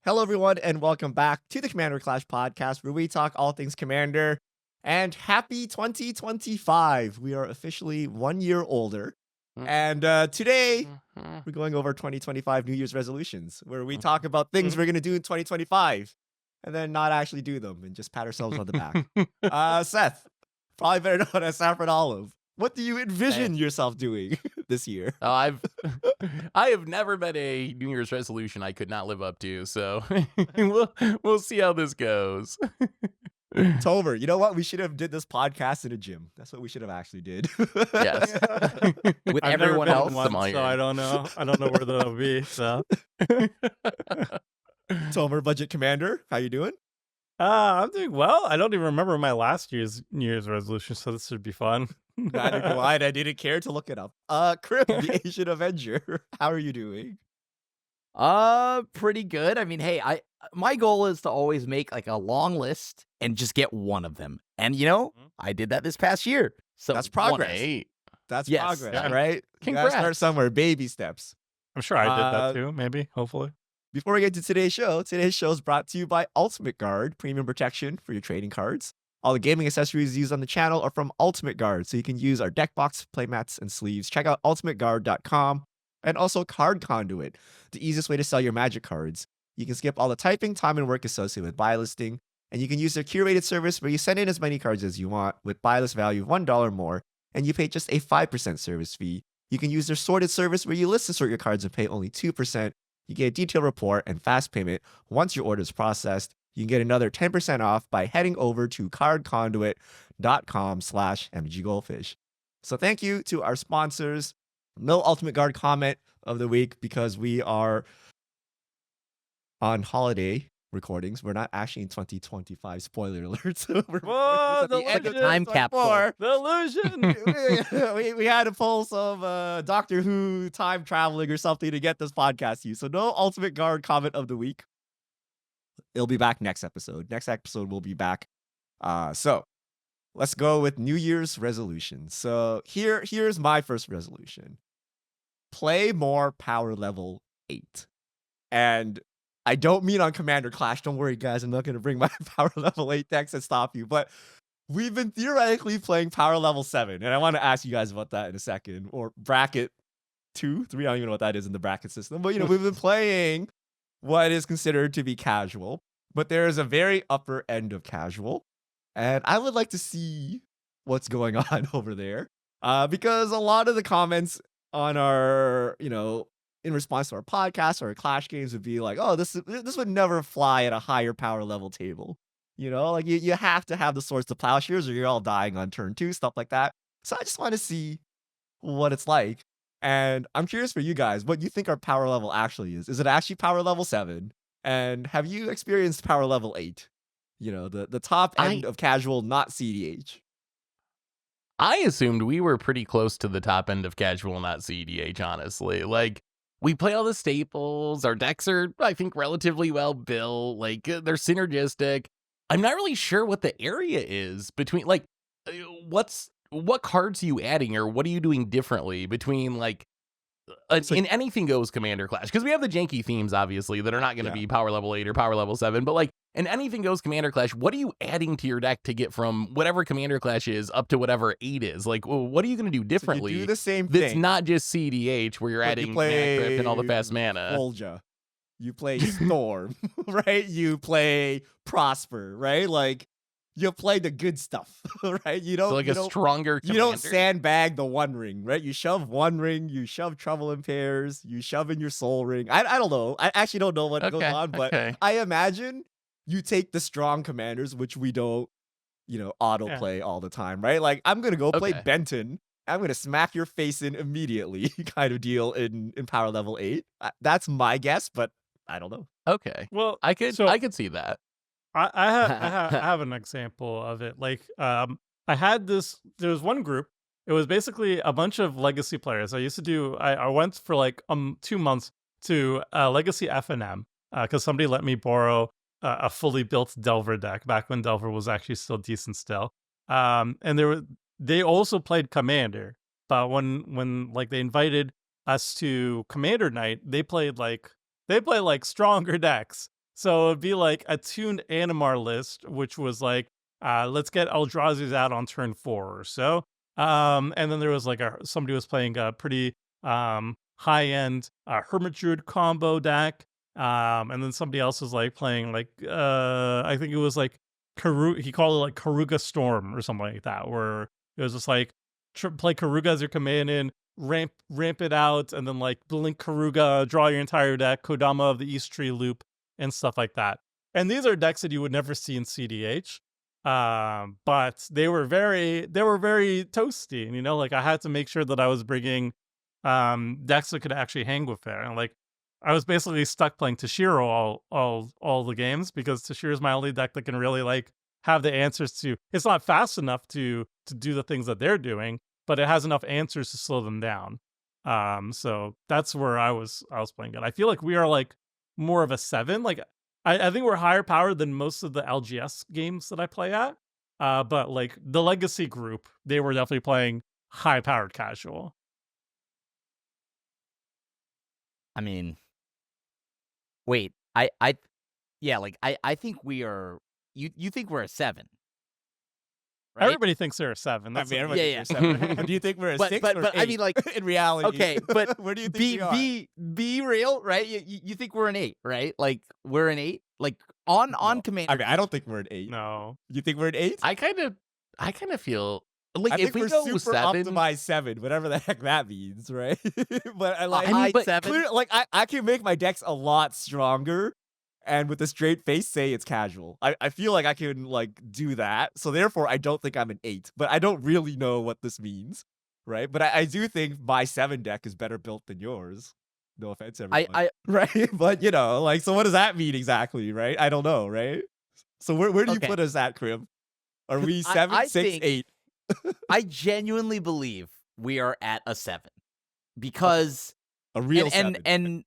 Hello, everyone, and welcome back to the Commander Clash podcast, where we talk all things Commander. And happy 2025. We are officially 1 year older. And today, we're going over 2025 New Year's resolutions, where we talk about things we're going to do in 2025 and then not actually do them and just pat ourselves on the back. Seth, probably better known as Saffron Olive. What do you envision yourself doing this year? Oh, I have never met a New Year's resolution I could not live up to, so we'll see how this goes. Tomer, you know what? We should have did this podcast in a gym. That's what we should have actually did. Yes. With I've everyone never else. been to one, so I don't know. I don't know where that'll be. So, Tomer, Budget Commander, how you doing? I'm doing well. I don't even remember my last year's New Year's resolution, so this should be fun. Neither do I. I didn't care to look it up. Crim, the Asian Avenger, how are you doing? Pretty good. I mean, hey, my goal is to always make like a long list and just get one of them. And I did that this past year. So That's progress. 1-8. That's Yes. progress, Yeah. right? You gotta start Congrats. somewhere, baby steps. I'm sure I did that too. Maybe, hopefully. Before we get to today's show is brought to you by Ultimate Guard, premium protection for your trading cards. All the gaming accessories used on the channel are from Ultimate Guard, so you can use our deck box, playmats, and sleeves. Check out ultimateguard.com and also Card Conduit, the easiest way to sell your Magic cards. You can skip all the typing, time, and work associated with buy listing, and you can use their curated service where you send in as many cards as you want with buy list value of $1 more, and you pay just a 5% service fee. You can use their sorted service where you list and sort your cards and pay only 2%. You get a detailed report and fast payment once your order is processed. You can get another 10% off by heading over to cardconduit.com/mggoldfish. So thank you to our sponsors. No Ultimate Guard comment of the week because we are on holiday recordings. We're not actually in 2025. Spoiler alert. We're Whoa, at the end of the time capsule. 2024. The illusion. we had to pull some Doctor Who time traveling or something to get this podcast to you. So no Ultimate Guard comment of the week. It'll be back next episode. Next episode will be back. So let's go with New Year's resolutions. So here's my first resolution. Play more power level 8. And I don't mean on Commander Clash. Don't worry, guys. I'm not going to bring my power level 8 decks and stop you. But we've been theoretically playing power level 7. And I want to ask you guys about that in a second. Or bracket 2, 3. I don't even know what that is in the bracket system. But, we've been playing what is considered to be casual. But there is a very upper end of casual. And I would like to see what's going on over there. Because a lot of the comments on our, in response to our podcast or our Clash games would be like, oh, this would never fly at a higher power level table. You have to have the Swords to Plowshares or you're all dying on turn 2, stuff like that. So I just want to see what it's like. And I'm curious for you guys, what you think our power level actually is. Is it actually power level 7? And have you experienced power level 8? The top end of casual, not CDH. I assumed we were pretty close to the top end of casual, not CDH, honestly. Like, we play all the staples. Our decks are, I think, relatively well built. Like, they're synergistic. I'm not really sure what the area is between, like, what cards are you adding or what are you doing differently between, like, in anything goes Commander Clash? Because we have the janky themes, obviously, that are not going to be power level 8 or power level 7. But, like, in anything goes Commander Clash, what are you adding to your deck to get from whatever Commander Clash is up to whatever 8 is? Like, what are you going to do differently? So you do the same thing. That's not just CDH, where you're adding Mana Crypt and all the fast mana. Volja. You play Storm, right? You play Prosper, right? Like, you play the good stuff, right? You don't a stronger You don't sandbag the One Ring, right? You shove One Ring, you shove Trouble in Pairs, you shove in your Soul Ring. I don't know. I actually don't know what goes on, but I imagine you take the strong commanders, which we don't, auto play all the time, right? Like, I'm gonna go play Benton. I'm gonna smack your face in immediately, kind of deal in power level 8. That's my guess, but I don't know. Okay. Well, I could see that. I have an example of it. Like, I had this. There was one group. It was basically a bunch of legacy players. I went for like 2 months to Legacy FNM because somebody let me borrow a fully built Delver deck back when Delver was actually still decent still. And they also played Commander, but when like they invited us to Commander night, they played like stronger decks. So it'd be like a tuned Animar list, which was like, let's get Eldrazi's out on turn 4 or so. And then there was like somebody was playing a pretty high-end Hermit Druid combo deck. And then somebody else was like playing like I think it was like he called it like Karuga Storm or something like that, where it was just like play Karuga as your command in, ramp it out, and then like blink Karuga, draw your entire deck, Kodama of the East Tree Loop, and stuff like that. And these are decks that you would never see in CDH. But they were very toasty, and you know, like I had to make sure that I was bringing decks that could actually hang with it. And like I was basically stuck playing Tashiro all the games, because Tashiro is my only deck that can really like have the answers to. It's not fast enough to do the things that they're doing, but it has enough answers to slow them down. So that's where I was playing it. I feel like we are like more of a 7. Like I think we're higher powered than most of the LGS games that I play at. But like the Legacy group, they were definitely playing high powered casual. I mean, wait, yeah, like I think we are. You think we're a 7? Right? Everybody thinks they're a 7. I That's mean, a- everybody thinks we're 7. Do you think we're a 6 or but 8? I mean, like, in reality. okay, but where do you think we are? be real, right? You think we're an 8, right? Like we're an 8, like on No. Commander. I mean, I don't think we're an 8. no. You think we're an 8? I kind of feel like I if think we we're go super 7, optimized 7, whatever the heck that means, right? But I like, I mean, but 7. like I can make my decks a lot stronger, and with a straight face say it's casual. I feel like I can like do that, so therefore I don't think I'm an 8. But I don't really know what this means, right? But I do think my 7 deck is better built than yours. No offense, everyone. Right? But you know, like, so what does that mean exactly, right? I don't know, right? So where do you Okay. put us at, Crim? Are we I- 7, I 6, think- 8? I genuinely believe we are at a 7 because A real 7. and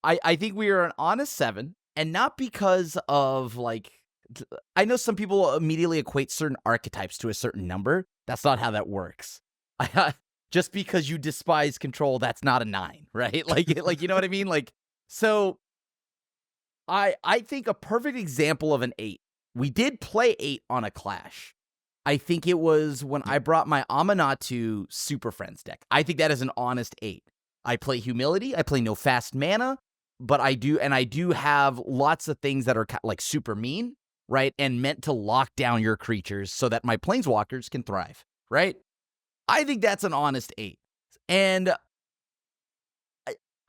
I think we are an honest 7, and not because of like I know some people immediately equate certain archetypes to a certain number. That's not how that works. Just because you despise control, that's not a 9, right? Like you know what I mean? Like, so I think a perfect example of an 8. We did play 8 on a clash. I think it was when I brought my Amanatu Super Friends deck. I think that is an honest 8. I play Humility. I play no fast mana, but I do have lots of things that are like super mean, right? And meant to lock down your creatures so that my planeswalkers can thrive, right? I think that's an honest 8. And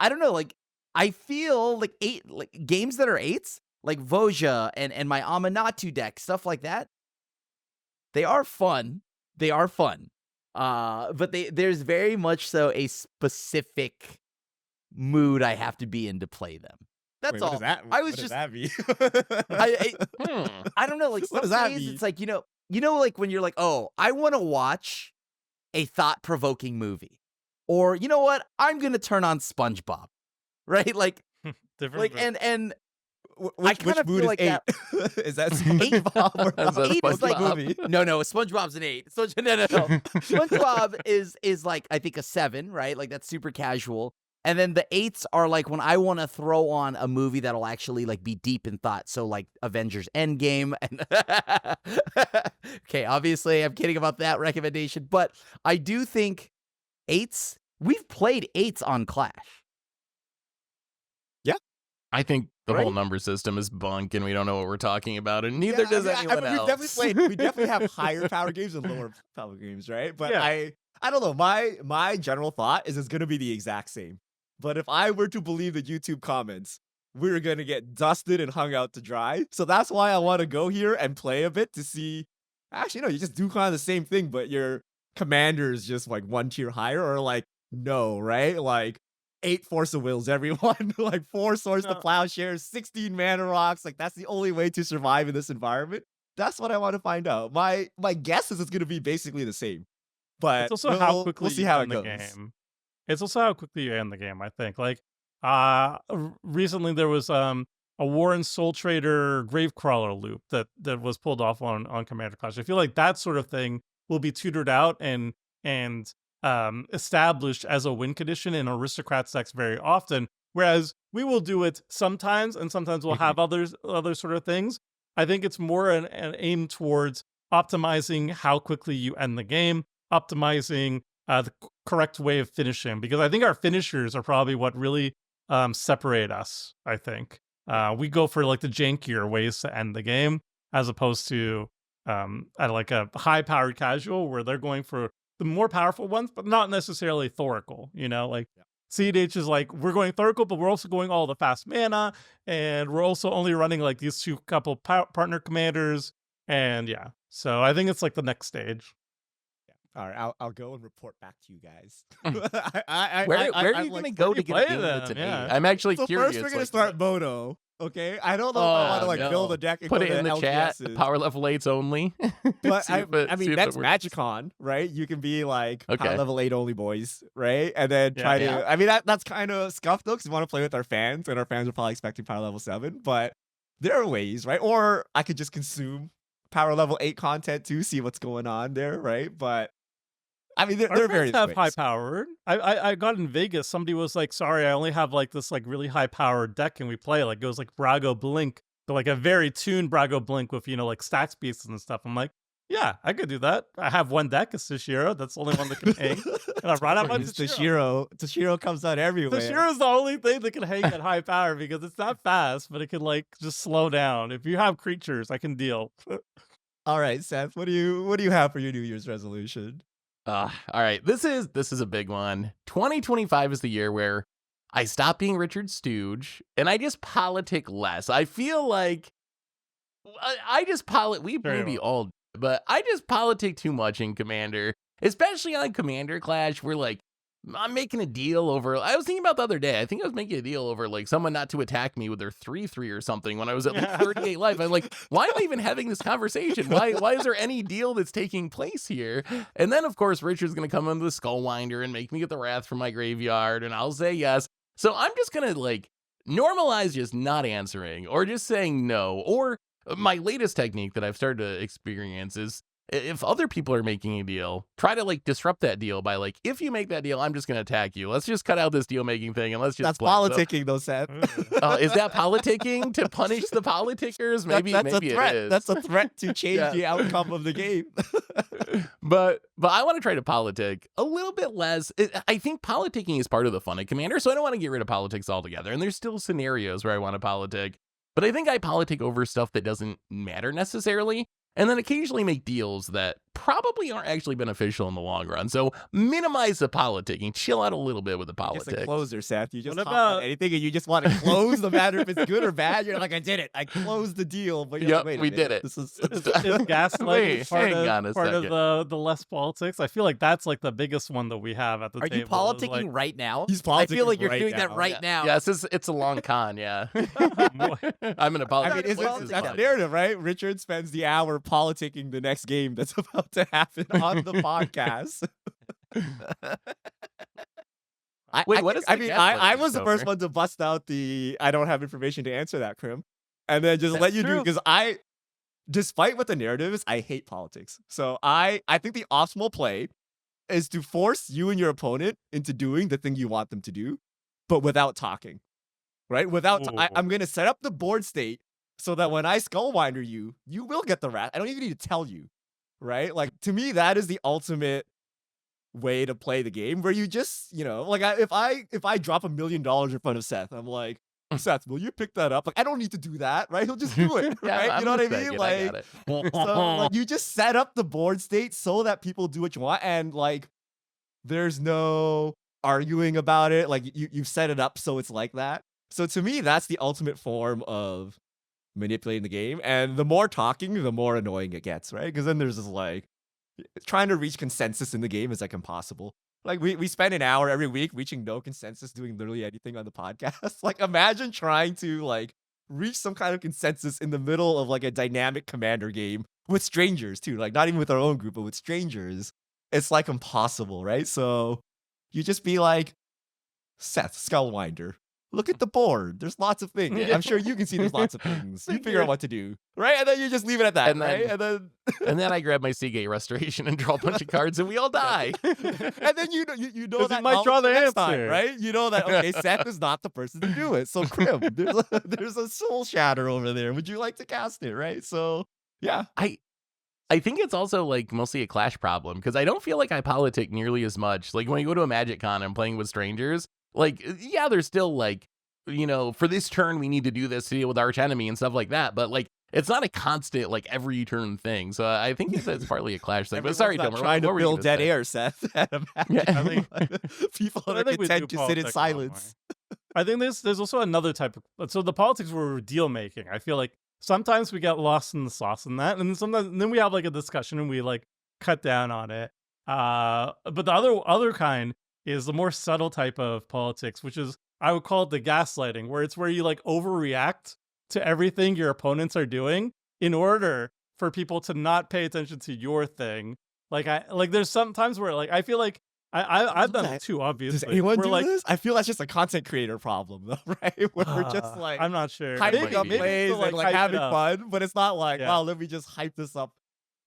I don't know, like, I feel like 8, like games that are 8s, like Voja and my Amanatu deck, stuff like that, they are fun. They are fun. But there's very much so a specific mood I have to be in to play them. That's Wait, all. what does that, I was what just does that mean? I don't know, like What some does that days mean? it's like, you know, like when you're like, oh, I want to watch a thought-provoking movie. Or you know what? I'm gonna turn on SpongeBob. Right? Like Different. and Which kinda mood feel is like 8? that- Is that SpongeBob or Is that 8 is like SpongeBob? no, SpongeBob's an 8. No. SpongeBob is like I think a 7, right? Like that's super casual. And then the 8s are like when I want to throw on a movie that'll actually like be deep in thought. So like Avengers Endgame. And okay, obviously I'm kidding about that recommendation, but I do think 8s. We've played 8s on Clash. I think the Right? whole number system is bunk, and we don't know what we're talking about, and neither does anyone we've else. we definitely have higher power games and lower power games, right? But Yeah. I don't know. My general thought is it's gonna be the exact same. But if I were to believe the YouTube comments, we're gonna get dusted and hung out to dry. So that's why I want to go here and play a bit to see. Actually, no, you just do kind of the same thing, but your commander is just like 1 tier higher, or like no, right? Like 8 Force of Wills, everyone. Like 4 Swords to No. Plowshares, 16 Mana Rocks. Like that's the only way to survive in this environment. That's what I want to find out. My guess is it's gonna be basically the same. But It's also how we'll quickly see you how it end goes. the game. It's also how quickly you end the game, I think. Like, recently there was a Warren Soul Trader Gravecrawler loop that was pulled off on Commander Clash. I feel like that sort of thing will be tutored out and established as a win condition in Aristocrats decks very often. Whereas we will do it sometimes, and sometimes we'll have other sort of things. I think it's more an aim towards optimizing how quickly you end the game, optimizing the correct way of finishing, because I think our finishers are probably what really separate us. I think we go for like the jankier ways to end the game, as opposed to at like a high-powered casual where they're going for the more powerful ones, but not necessarily Thoracle. Like CDH is like, we're going Thoracle, but we're also going all the fast mana, and we're also only running like these two couple partner commanders, and yeah. So I think it's like the next stage. All right, I'll go and report back to you guys. Where are you going to go to get a game that's an 8? I'm actually so curious. First, we're going to start Mono. Okay, I don't know if I want to like build a deck and put go it to in the LGSs. chat. Power level 8s only. But I mean, that's Magicon, right? You can be like power level 8 only boys, right? And then try to. I mean, that's kind of scuffed though, because we want to play with our fans, and our fans are probably expecting power level 7. But there are ways, right? Or I could just consume power level 8 content too, see what's going on there, right? But I mean, they're very high powered. I got in Vegas. Somebody was like, "Sorry, I only have like this like really high powered deck, and we play like it goes like Brago Blink, so like a very tuned Brago Blink with like stats pieces and stuff." I'm like, "Yeah, I could do that. I have one deck, it's Toshiro. That's the only one that can hang." And I brought out my Toshiro. Toshiro comes out everywhere. Toshiro's the only thing that can hang at high power because it's not fast, but it can like just slow down. If you have creatures, I can deal. All right, Seth, what do you have for your New Year's resolution? All right, this is a big one. 2025 is the year where I stop being Richard Stooge and I just politic less. I feel like I just maybe all, but I just politic too much in Commander, especially on Commander Clash, where like I'm making a deal over. I was thinking about the other day. I think I was making a deal over like someone not to attack me with their 3/3 or something when I was at like 38 life. I'm like, why am I even having this conversation? Why is there any deal that's taking place here? And then of course Richard's gonna come into the Skullwinder and make me get the Wrath from my graveyard, and I'll say yes. So I'm just gonna like normalize just not answering or just saying no. Or my latest technique that I've started to experience is, if other people are making a deal, try to like disrupt that deal by like, if you make that deal, I'm just going to attack you. Let's just cut out this deal making thing and let's just That's politicking though, Seth. Is that politicking to punish the politickers? Maybe that's maybe a threat. it is. That's a threat to change the outcome of the game. But I want to try to politic a little bit less. I think politicking is part of the fun of Commander, so I don't want to get rid of politics altogether. And there's still scenarios where I want to politic, but I think I politic over stuff that doesn't matter necessarily. And then occasionally make deals that probably aren't actually beneficial in the long run. So minimize the politicking, chill out a little bit with the politics. Just a closer, Seth. You just hop on anything and you just want to close, no matter if it's good or bad. You're like, I did it. I closed the deal. But yep, wait a we minute. did it. Is gaslighting part of the less politics? I feel like that's like the biggest one that we have at the table. Are you politicking right now? He's politicking I feel like you're right doing now. that right now. Yes, it's a long con, yeah. I'm going to politic. I mean, that's the narrative, right? Richard spends the hour politicking the next game that's about to happen on the podcast. I was the first one to bust out the I don't have information to answer that, Crim, and then just let you do, because despite what the narrative is, I hate politics. So I think the optimal play is to force you and your opponent into doing the thing you want them to do, but without talking, right? I'm going to set up the board state so that when I Skullwinder you will get the Wrath. I don't even need to tell you, right? Like, to me, that is the ultimate way to play the game, where you just, like, if I drop $1 million in front of Seth, I'm like, Seth, will you pick that up? Like, I don't need to do that, right? He'll just do it, right? You know what I mean? Like, so, like, you just set up the board state so that people do what you want, and like, there's no arguing about it. Like, you've set it up so it's like that. So to me, that's the ultimate form of manipulating the game, and the more talking, the more annoying it gets, right? Because then there's this like trying to reach consensus in the game is like impossible. Like, we spend an hour every week reaching no consensus, doing literally anything on the podcast. Like, imagine trying to like reach some kind of consensus in the middle of like a dynamic Commander game with strangers too, like not even with our own group, but with strangers. It's like impossible, right? So you just be like, Seth, Skullwinder, look at the board. There's lots of things. Yeah. I'm sure you can see there's lots of things. You figure out what to do, right? And then you just leave it at that, And then- right? And then And then I grab my Seagate Restoration and draw a bunch of cards, and we all die. and then you know 'Cause that you might draw knowledge the next time, answer. right? You know that okay, Seth is not the person to do it. So Crim, there's a soul shatter over there. Would you like to cast it, right? So yeah. I think it's also like mostly a Clash problem because I don't feel like I politic nearly as much. Like when I go to a Magic Con and playing with strangers, like, yeah, there's still like, for this turn, we need to do this to deal with arch enemy and stuff like that. But like, it's not a constant, like every turn thing. So I think it's partly a Clash thing. But sorry, Everyone's Tomer, not trying what to were you build gonna dead say? air, Seth. At a Yeah. Magic I think- Con. People But I are think we do content to sit in politics a lot more. silence. I think there's also another type of so the politics were deal making. I feel like sometimes we get lost in the sauce in that, and then we have like a discussion and we like cut down on it. But the other kind is the more subtle type of politics, which is I would call it the gaslighting, where it's where you like overreact to everything your opponents are doing in order for people to not pay attention to your thing. Like there's sometimes where like I feel like I've done it too, obviously. Does anyone Where, do like, this? I feel that's just a content creator problem, though, right? Where we're just like I'm not sure. hyping Maybe- up maybe plays to, and like hype it having up. fun, but it's not like, Yeah. wow, let me just hype this up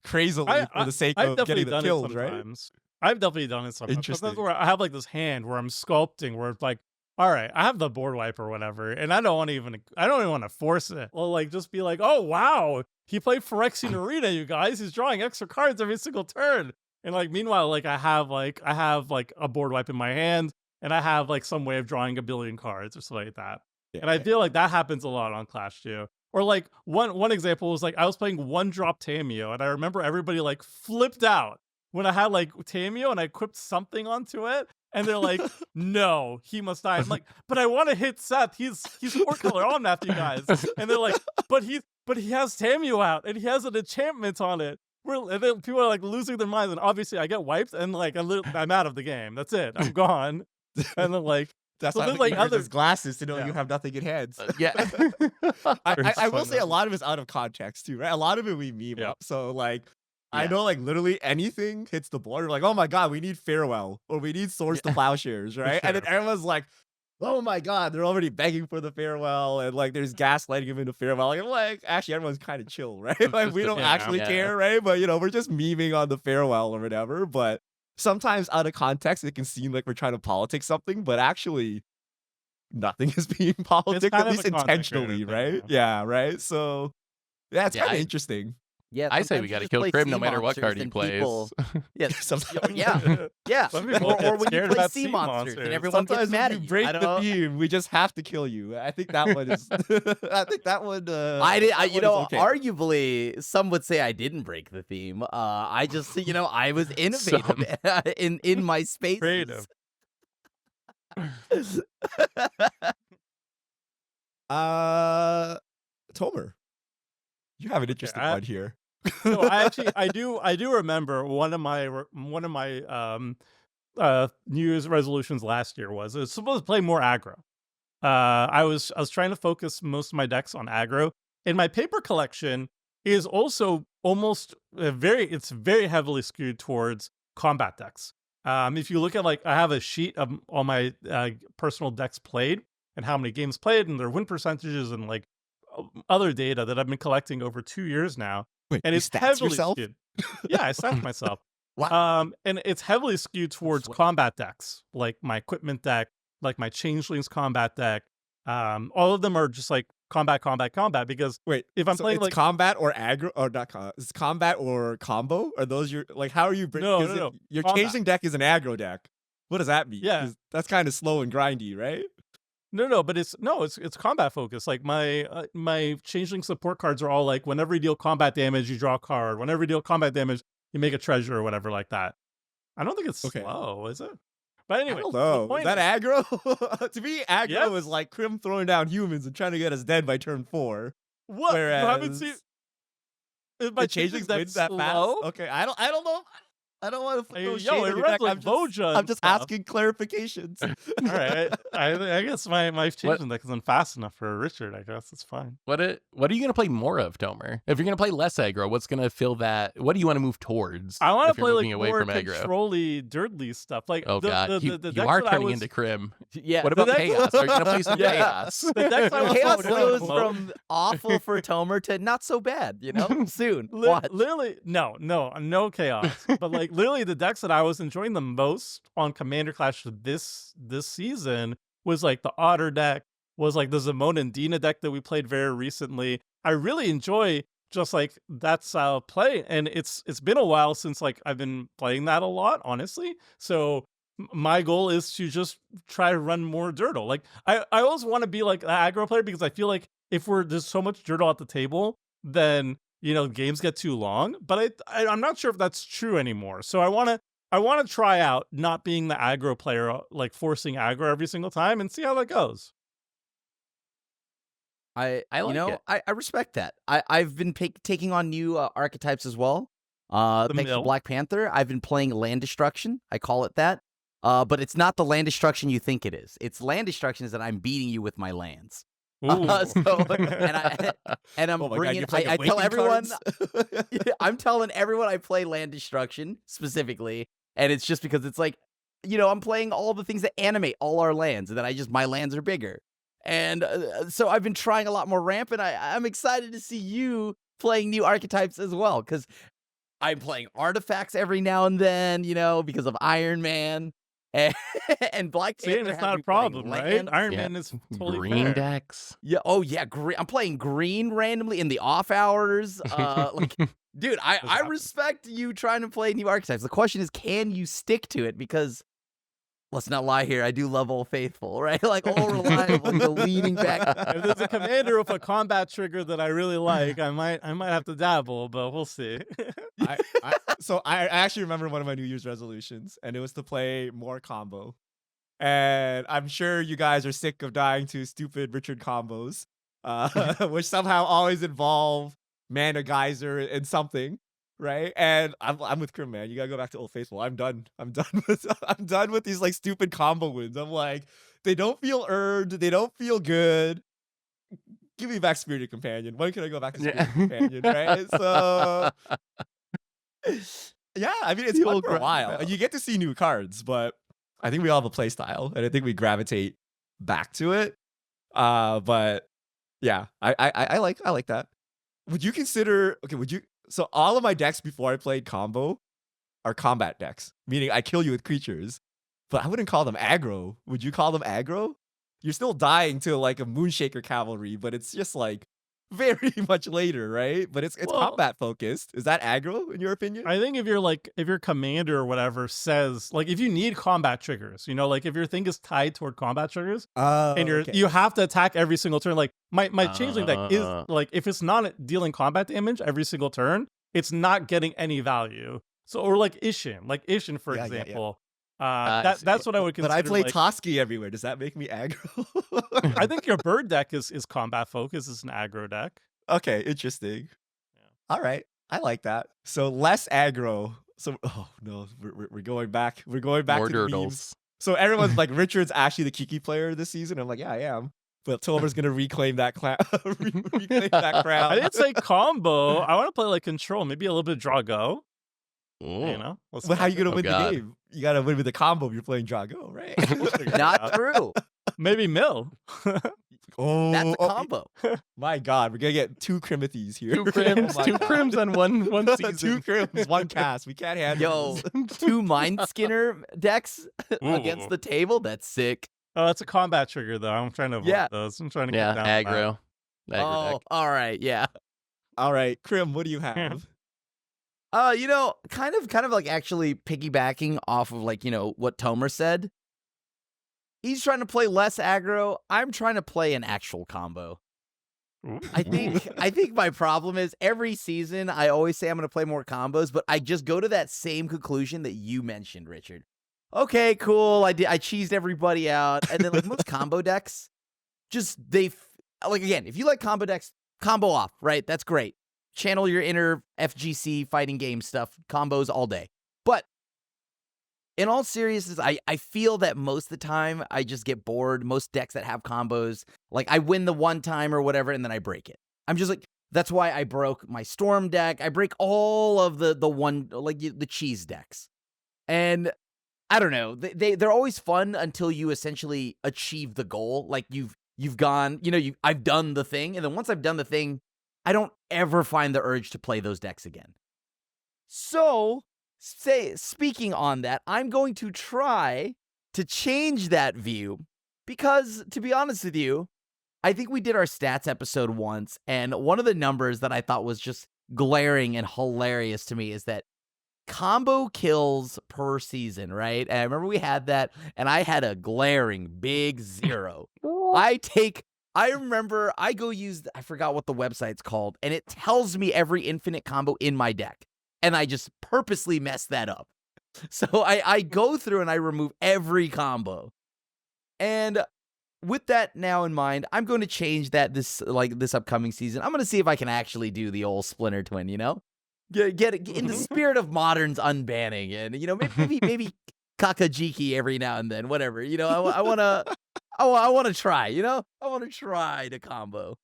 crazily for the sake I've of definitely getting the done kills, it right? sometimes. I've definitely done it sometimes. Interesting. Sometimes where I have like this hand where I'm sculpting, where it's like, all right, I have the board wipe or whatever, and I don't even want to force it. Well, like just be like, oh wow, he played Phyrexian Arena, you guys. He's drawing extra cards every single turn. And like meanwhile, like I have like a board wipe in my hand, and I have like some way of drawing a billion cards or something like that. Yeah. And I feel like that happens a lot on Clash too. Or like one example was like I was playing one drop Tameo, and I remember everybody like flipped out when I had like Tameo and I equipped something onto it, and they're like, "No, he must die." I'm like, "But I want to hit Seth. He's 4-color on after you guys." And they're like, "But he has Tameo out, and he has an enchantment on it." And then people are like losing their minds, and obviously I get wiped, and like I'm out of the game. That's it. I'm gone. And then like. That's So why there's, like like, other other- glasses to know Yeah. you have nothing in hands. Yeah. I will fun, say a though. lot of it's out of context too, right? A lot of it we meme Yeah. up. So like I Yeah. know like literally anything hits the board, we're like, oh my god, we need Farewell or we need Swords to Plowshares, right? And then Sure. everyone's like, oh my god, they're already begging for the Farewell, and like there's gaslighting them into Farewell. Like, I'm like, actually everyone's kind of chill, right? Like we don't Yeah. actually Yeah. care, right? But we're just memeing on the Farewell or whatever. But sometimes out of context, it can seem like we're trying to politic something, but actually nothing is being politics, kind at of least a content creator intentionally, thing, right? Yeah, right. So yeah, it's Yeah, kind of I- interesting. Yeah, I say we sometimes got to you just kill play Crim no sea matter what monsters card he and plays. people- Yeah, Sometimes, yeah. Some people Or get when you scared play about sea sea monsters, and monsters. everyone sometimes gets mad when at you you. break I the don't know. theme, we just have to kill you. I think that one is. I think that one. You that know, one is okay. arguably, some would say I didn't break the theme. I just, I was innovative in my spaces. Creative. Tomer, you have an interesting I- one here. So I do remember one of my New Year's resolutions last year was supposed to play more aggro. I was trying to focus most of my decks on aggro, and my paper collection is also almost it's very heavily skewed towards combat decks. If you look at like I have a sheet of all my personal decks played and how many games played and their win percentages and like other data that I've been collecting over 2 years now. Wait, And you it's stats heavily yourself? skewed. Yeah, I stacked myself. Wow. And it's heavily skewed towards combat decks, like my equipment deck, like my Changelings combat deck. All of them are just like combat, because Wait, if I'm so playing it's like combat or aggro or not? It's combat or combo? Are those your like? How are you? No, 'cause no. Your Combat. changing deck is an aggro deck. What does that mean? Yeah. 'Cause that's kind of slow and grindy, right? no, but it's combat focused. Like my Changeling support cards are all like whenever you deal combat damage, you draw a card. Whenever you deal combat damage, you make a treasure or whatever like that. I don't think it's Okay. slow, is it? But I anyway, don't the know. Is point that is- aggro? To me, aggro Yes. is like Crim throwing down humans and trying to get us dead by turn 4. What? You haven't Whereas seen? Is the my changelings deck wins that slow? fast. Okay, I don't know. I don't want to Hey, throw yo, shade it on your runs deck. like I'm just, Voja I'm and just stuff. asking clarifications. All right, I guess my What changing deck isn't fast enough for Richard. I guess it's fine. what are you gonna play more of, Tomer? If you're gonna play less aggro, what's gonna fill that? What do you want to move towards? I want if to you're play moving like away more from aggro? control-y, dirtly stuff. Like Oh god, the you decks are that I turning was into Crim. Yeah. What the about decks chaos? Are you gonna play some Yeah. chaos? the decks I was Chaos trying to goes promote. from awful for Tomer to not so bad, soon. Watch. Literally, no chaos. But like literally, the decks that I was enjoying the most on Commander Clash this season was like the Otter deck, was like the Zamona and Dina deck that we played very recently. I really enjoy just like that style of play, and it's been a while since like I've been playing that a lot, honestly. So my goal is to just try to run more Dirtle. Like I always want to be like an aggro player because I feel like if there's so much Dirtle at the table, then games get too long. But I'm not sure if that's true anymore. So I want to try out not being the aggro player, like forcing aggro every single time, and see how that goes. I like it. I respect that. I've been taking on new archetypes as well. The Thanks to mill. Black Panther, I've been playing land destruction. I call it that. But it's not the land destruction you think it is. It's land destruction is that I'm beating you with my lands. Ooh. And I'm Oh my God, bringing. you're playing I tell awakened everyone. cards? I'm telling everyone I play land destruction specifically, and it's just because it's like, I'm playing all the things that animate all our lands, and then my lands are bigger. And so I've been trying a lot more ramp, and I'm excited to see you playing new archetypes as well, because I'm playing artifacts every now and then, because of Iron Man. And Black See, and Panther it's has not me a problem, playing right? lands. Iron Yeah. Man is totally Green fair. decks. Yeah. Oh yeah. Green. I'm playing green randomly in the off hours. Dude, I happen. respect you trying to play new archetypes. The question is, can you stick to it? Because let's not lie here. I do love Old Faithful, right? Like Old Reliable, the leaning back. If there's a commander with a combat trigger that I really like, I might have to dabble, but we'll see. So I actually remember one of my New Year's resolutions, and it was to play more combo. And I'm sure you guys are sick of dying to stupid Richard combos, which somehow always involve Mana Geyser and something, right? And I'm with Crim, man. You gotta go back to Old Faithful. I'm done with these like stupid combo wins. I'm like, they don't feel earned. They don't feel good. Give me back Spirited Companion. When can I go back to Spirited Companion, right? So yeah, I mean, it's The fun old for a grind while, bell. and you get to see new cards, but I think we all have a play style, and I think we gravitate back to it. But yeah, I like that. Would you consider? Okay, so all of my decks before I played combo are combat decks, meaning I kill you with creatures, but I wouldn't call them aggro. Would you call them aggro? You're still dying to like a Moonshaker Cavalry, but it's just like very much later, right? But it's Well- combat focused. Is that aggro in your opinion? I think if your commander or whatever says, like, if you need combat triggers, like if your thing is tied toward combat triggers, and you have to attack every single turn, like my changeling deck is like, if it's not dealing combat damage every single turn, it's not getting any value. So, or like Ishin, for Yeah, yeah, yeah. example. That's what I would consider. But I play like, Toski everywhere. Does that make me aggro? I think your bird deck is combat focused. It's an aggro deck. Okay, interesting. Yeah. All right, I like that. So less aggro. So oh no, we're going back. We're going back More to the memes. turtles. So everyone's like, Richard's actually the Kiki player this season. I'm like, yeah, I am. But Tomer's gonna reclaim that reclaim that crown. I didn't say combo. I want to play like control, maybe a little bit draw go. Ooh. Let's But how you gonna Oh, win God. the game? You gotta win with the combo if you're playing Drago, right? Not true. maybe mill. Oh, That's a oh, combo. my God, we're gonna get two Crimithies here. Two Crims, Oh my two God. Crims on one season. Two Crims, one cast. We can't handle Yo, this. 2 Mind Skinner decks against Ooh. the table. That's sick. Oh, that's a combat trigger though. I'm trying to avoid Yeah. those. I'm trying to Yeah, get down to that. aggro. Aggro Oh, deck. all right, yeah. All right, Crim, what do you have? Kind of like actually piggybacking off of like, what Tomer said. He's trying to play less aggro. I'm trying to play an actual combo. I think my problem is every season I always say I'm going to play more combos, but I just go to that same conclusion that you mentioned, Richard. Okay, cool. I cheesed everybody out, and then like most combo decks, again, if you like combo decks, combo off, right? That's great. Channel your inner FGC fighting game stuff, combos all day. But in all seriousness, I feel that most of the time I just get bored. Most decks that have combos, like I win the one time or whatever, and then I break it. I'm just like, that's why I broke my Storm deck. I break all of the one, like the cheese decks. And I don't know, they're always fun until you essentially achieve the goal. Like you've gone, I've done the thing, and then once I've done the thing, I don't ever find the urge to play those decks again. So, speaking on that, I'm going to try to change that view because, to be honest with you, I think we did our stats episode once, and one of the numbers that I thought was just glaring and hilarious to me is that combo kills per season, right? And I remember we had that, and I had a glaring big 0. I remember I go use, I forgot what the website's called, and it tells me every infinite combo in my deck. And I just purposely mess that up. So I go through and I remove every combo. And with that now in mind, I'm going to change that this upcoming season. I'm going to see if I can actually do the old Splinter Twin, Get in the spirit of Modern's unbanning, and maybe Kakajiki every now and then, whatever. I want to try. I want to try to combo.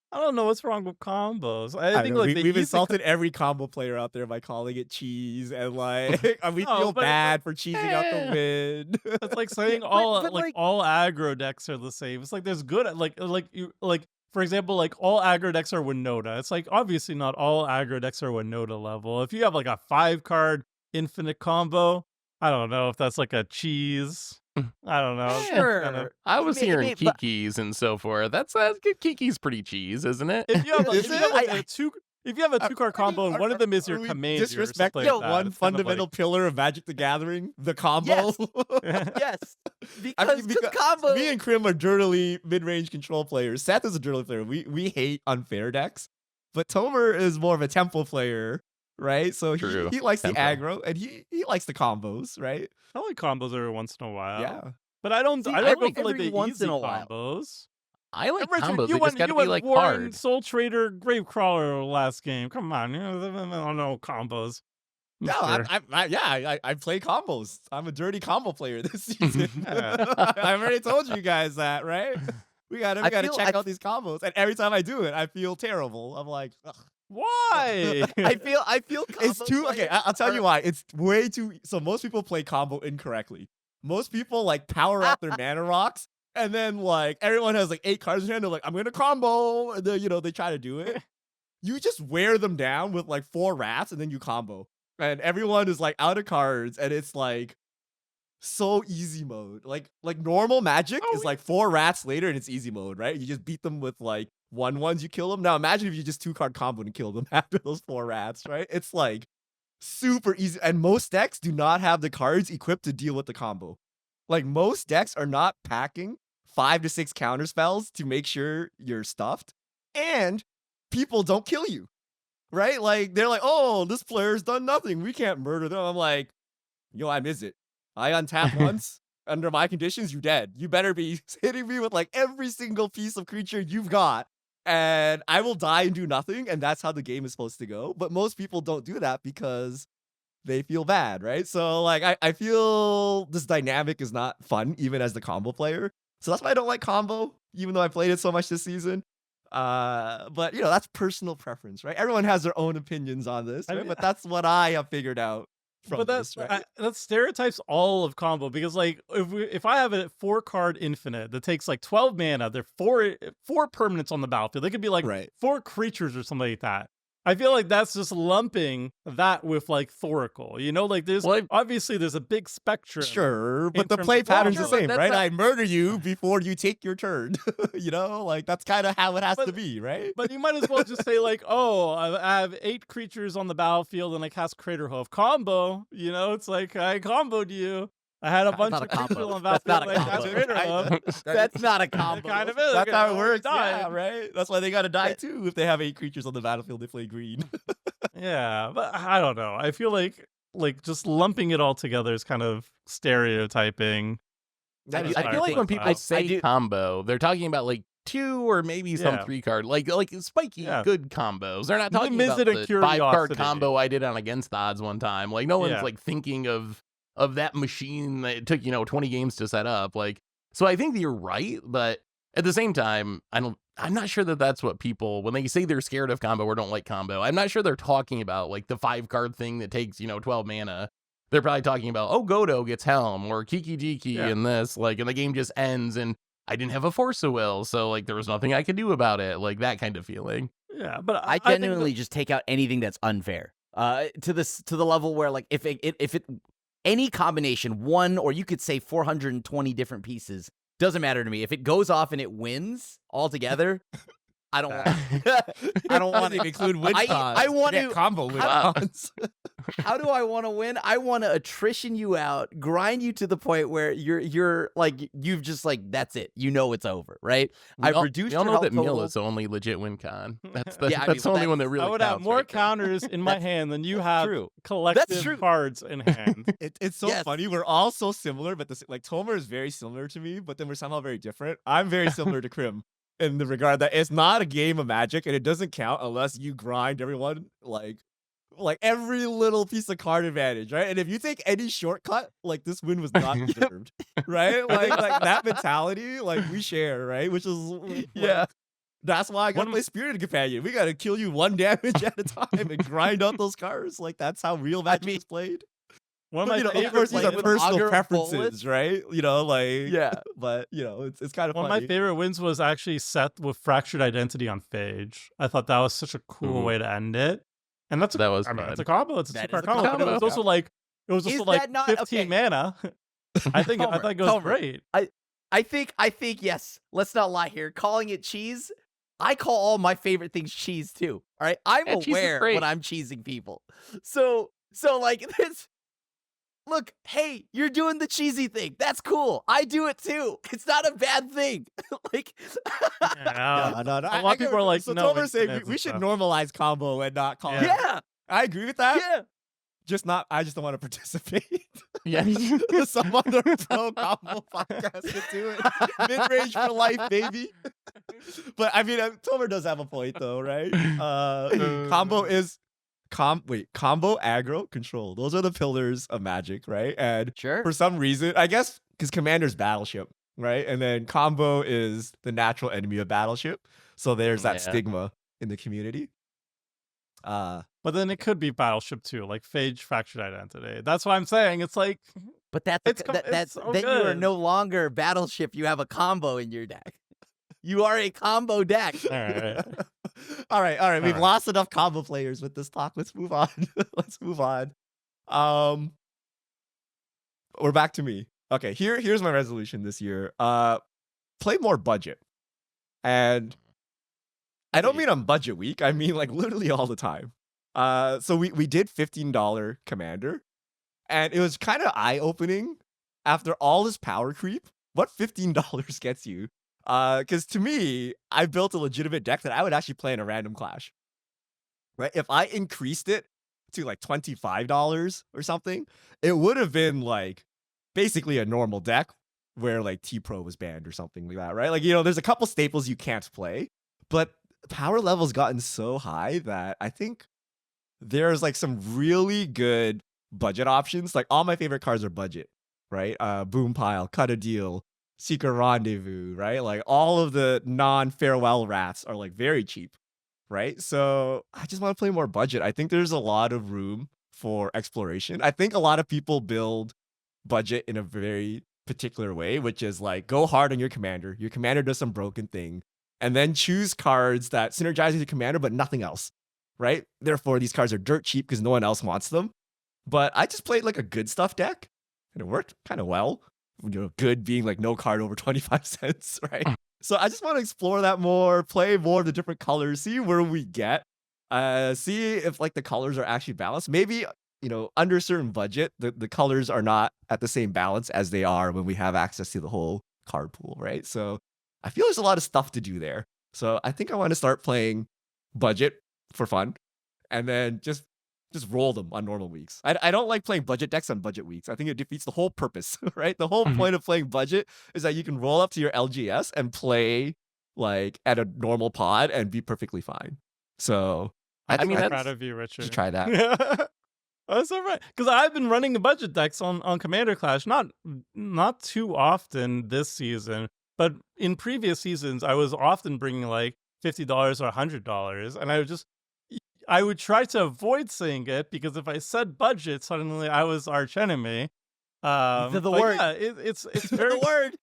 I don't know what's wrong with combos. I think like we've insulted every combo player out there by calling it cheese, and like we feel bad for cheesing out the win. It's like saying all aggro decks are the same. It's like there's good for example, like all aggro decks are Winota. It's like obviously not all aggro decks are Winota level. If you have like a 5-card infinite combo, I don't know if that's like a cheese. I don't know. Sure. I was hearing Kiki's and so forth. That's Kiki's pretty cheese, isn't it? If you have a 2-card combo and one of them is your command, disrespect one fundamental pillar of Magic the Gathering, the combo. Yes. Because combo. Me and Crim are dirtily mid-range control players. Seth is a dirtily player. We hate unfair decks, but Tomer is more of a tempo player, right? So he likes the aggro and he likes the combos, right? I like combos every once in a while. Yeah. But I don't like feel like every the once easy in a while. combos. I like combos. They just gotta be like Warren, hard. Soul Trader, Gravecrawler last game. Come on, I don't know combos. No, I play combos. I'm a dirty combo player this season. I've already told you guys that, right? We gotta check out these combos, and every time I do it, I feel terrible. I'm like, ugh. Why? I feel It's too okay. I'll tell you why. It's way too. So most people play combo incorrectly. Most people like power out their mana rocks, and then like everyone has like 8 cards in hand. They're like, I'm gonna combo, and then they try to do it. You just wear them down with like 4 rats, and then you combo, and everyone is like out of cards, and it's like so easy mode. Like normal Magic is like 4 rats later, and it's easy mode, right? You just beat them with like 1/1s, you kill them. Now imagine if you just 2-card combo and kill them after those 4 rats, right? It's like super easy. And most decks do not have the cards equipped to deal with the combo. Like most decks are not packing 5 to 6 counter spells to make sure you're stuffed, and people don't kill you, right? Like they're like, oh, this player's done nothing, we can't murder them. I'm like, yo, I miss it. I untap once. Under my conditions, you're dead. You better be hitting me with like every single piece of creature you've got, and I will die and do nothing, and that's how the game is supposed to go. But most people don't do that because they feel bad, right? So like I feel this dynamic is not fun, even as the combo player. So that's why I don't like combo, even though I played it so much this season. But that's personal preference, right? Everyone has their own opinions on this, right? But that's what I have figured out. But that stereotypes all of combo, because like if I have a 4-card infinite that takes like 12 mana, there are four permanents on the battlefield. They could be like 4 creatures or something like that. I feel like that's just lumping that with like Thoracle. Like there's obviously there's a big spectrum. Sure, but the play pattern's the same, right? I murder you before you take your turn. Like that's kind of how it has to be, right? But you might as well just say like, oh, I have 8 creatures on the battlefield and I cast Crater Hoof combo. It's like I comboed you. I had a bunch of creatures on the battlefield. That's not a combo. Kind of is. That's how it works. Yeah, right. That's why they gotta die too if they have 8 creatures on the battlefield. They play green. Yeah, but I don't know. I feel like just lumping it all together is kind of stereotyping. I feel like when people say combo, they're talking about like 2 or maybe some 3-card, like spiky good combos. They're not talking about the 5-card combo I did on Against the Odds one time. Like no one's like thinking of of that machine that took, 20 games to set up. Like, so I think that you're right, but at the same time, I'm not sure that that's what people, when they say they're scared of combo or don't like combo, I'm not sure they're talking about like the 5-card thing that takes, 12 mana. They're probably talking about, oh, Godo gets Helm or Kiki Jiki and this, like, and the game just ends and I didn't have a Force of Will, so like there was nothing I could do about it, like that kind of feeling. Yeah, but I genuinely just take out anything that's unfair. To the level where like if it any combination, one or you could say 420 different pieces, doesn't matter to me. If it goes off and it wins altogether, I don't want I don't want to include win cons. I want to combo win cons. How do I want to win? I want to attrition you out, grind you to the point where you're like you've just like that's it. You know it's over, right? I've reduced. We all your know health that Mill total. is the only legit win con. That's Yeah, I that's the mean, only one that really. I would have counts more right there. counters in my hand than you have True. collective true. cards in hand. It's so Yes. funny. We're all so similar, but like Tomer is very similar to me, but then we're somehow very different. I'm very similar to Crim in the regard that it's not a game of Magic and it doesn't count unless you grind everyone like every little piece of card advantage, right? And if you take any shortcut, like this win was not deserved, right? Like that mentality, like we share, right? Which is that's why I gotta play Spirited Companion. We gotta kill you one damage at a time and grind out those cards. Like that's how real Magic is played. One of But, my of favorite course, these are with personal Augur preferences, Bullets. right? But it's kind of One of funny. my favorite wins was actually Seth with Fractured Identity on Phage. I thought that was such a cool way to end it. And that's That was I mean, fun. it's a combo. It's a That two-card is a combo. But it was combo. also like Is that not 15 mana. I think it goes Tomer. great. I think yes. Let's not lie here. Calling it cheese. I call all my favorite things cheese too. All right, I'm Yeah, cheese is aware great. when I'm cheesing people. So like this. Look, hey, you're doing the cheesy thing. That's cool. I do it too. It's not a bad thing. Like, Yeah. No. A lot of people are like, so no, Tomer saying infinites we and should stuff. normalize combo and not call it. yeah, I agree with that. yeah. I just don't want to participate. Yeah. Some other pro combo podcast could do it. Mid-range for life, baby. But I mean, Tomer does have a point though, right? Combo is combo, aggro, control. Those are the pillars of Magic, right? And Sure. for some reason, I guess because Commander's Battleship, right? And then combo is the natural enemy of Battleship. So there's that Yeah. stigma in the community. But then it could be Battleship too, like Phage Fractured Identity. That's what I'm saying. It's like But that's It's so then you are good. no longer Battleship. You have a combo in your deck. You are a combo deck. all right. All right. We've right. lost enough combo players with this talk. Let's move on. We're back to me. Okay, here's my resolution this year. Play more budget. And I don't mean on budget week. I mean like literally all the time. So we did $15 Commander, and it was kind of eye-opening after all this power creep. What $15 gets you? Because to me, I built a legitimate deck that I would actually play in a random clash. Right? If I increased it to like $25 or something, it would have been like basically a normal deck where like T-Pro was banned or something like that, right? Like, there's a couple staples you can't play, but power level's gotten so high that I think there's like some really good budget options. Like all my favorite cards are budget, right? Boom Pile, Cut a Deal, Secret Rendezvous, right? Like all of the non-farewell rats are like very cheap, right? So I just want to play more budget. I think there's a lot of room for exploration. I think a lot of people build budget in a very particular way, which is like go hard on your commander. Your commander does some broken thing, and then choose cards that synergize with your commander, but nothing else, right? Therefore, these cards are dirt cheap because no one else wants them. But I just played like a good stuff deck, and it worked kind of well. Good being like no card over 25 cents, right? So I just want to explore that more, play more of the different colors, see where we get, see if like the colors are actually balanced. Maybe, under a certain budget, the colors are not at the same balance as they are when we have access to the whole card pool, right? So I feel there's a lot of stuff to do there. So I think I want to start playing budget for fun and then just roll them on normal weeks. I don't like playing budget decks on budget weeks. I think it defeats the whole purpose, right? The whole point of playing budget is that you can roll up to your LGS and play like at a normal pod and be perfectly fine. So I I'm think that's- proud of you, Richard. should try that. That's all right. Because I've been running the budget decks on Commander Clash, not too often this season, but in previous seasons, I was often bringing like $50 or $100, and I would try to avoid saying it because if I said budget, suddenly I was arch enemy. The But word. yeah, it's very The word.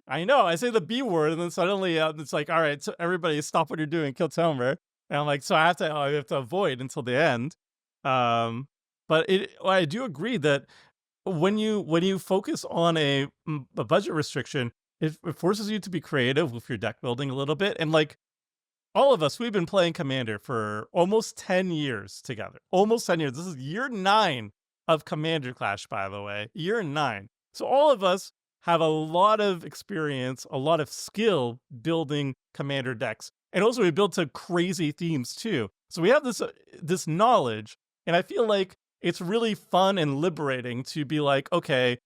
I know. I say the B word, and then suddenly it's like, all right, so everybody stop what you're doing, kill Tomer. And I'm like, so I have to avoid until the end. But I do agree that when you focus on a budget restriction, it forces you to be creative with your deck building a little bit. And like all of us, we've been playing Commander for almost 10 years together. Almost 10 years. This is year 9 of Commander Clash, by the way. Year 9. So all of us have a lot of experience, a lot of skill building Commander decks. And also we build to crazy themes too. So we have this knowledge, and I feel like it's really fun and liberating to be like, okay,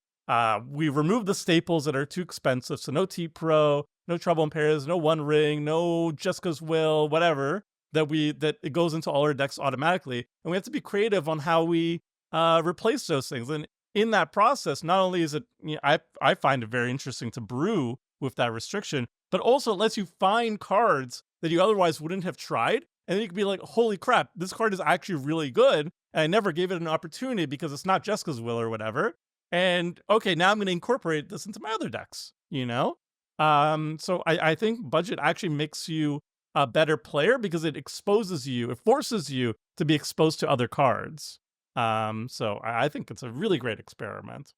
we removed the staples that are too expensive. So no T-Pro, no Trouble in Pairs, no One Ring, no Jessica's Will, whatever, that it goes into all our decks automatically. And we have to be creative on how we replace those things. And in that process, not only is it, I find it very interesting to brew with that restriction, but also it lets you find cards that you otherwise wouldn't have tried. And then you can be like, holy crap, this card is actually really good. And I never gave it an opportunity because it's not Jessica's Will or whatever. And okay, now I'm going to incorporate this into my other decks, So I think budget actually makes you a better player because it forces you to be exposed to other cards. So I think it's a really great experiment.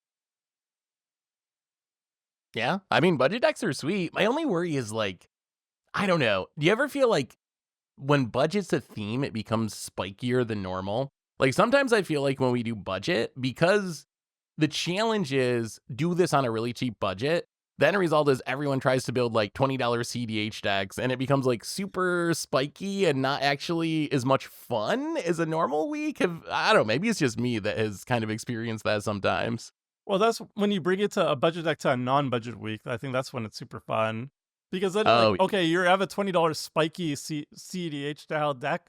Yeah, I mean, budget decks are sweet. My only worry is like, I don't know. Do you ever feel like when budget's a theme, it becomes spikier than normal? Like sometimes I feel like when we do budget, because the challenge is do this on a really cheap budget, the end result is everyone tries to build like $20 CDH decks, and it becomes like super spiky and not actually as much fun as a normal week. I don't know, maybe it's just me that has kind of experienced that sometimes. Well, that's when you bring it to a budget deck to a non-budget week. I think that's when it's super fun. Because then, okay, you have a $20 spiky CDH style deck.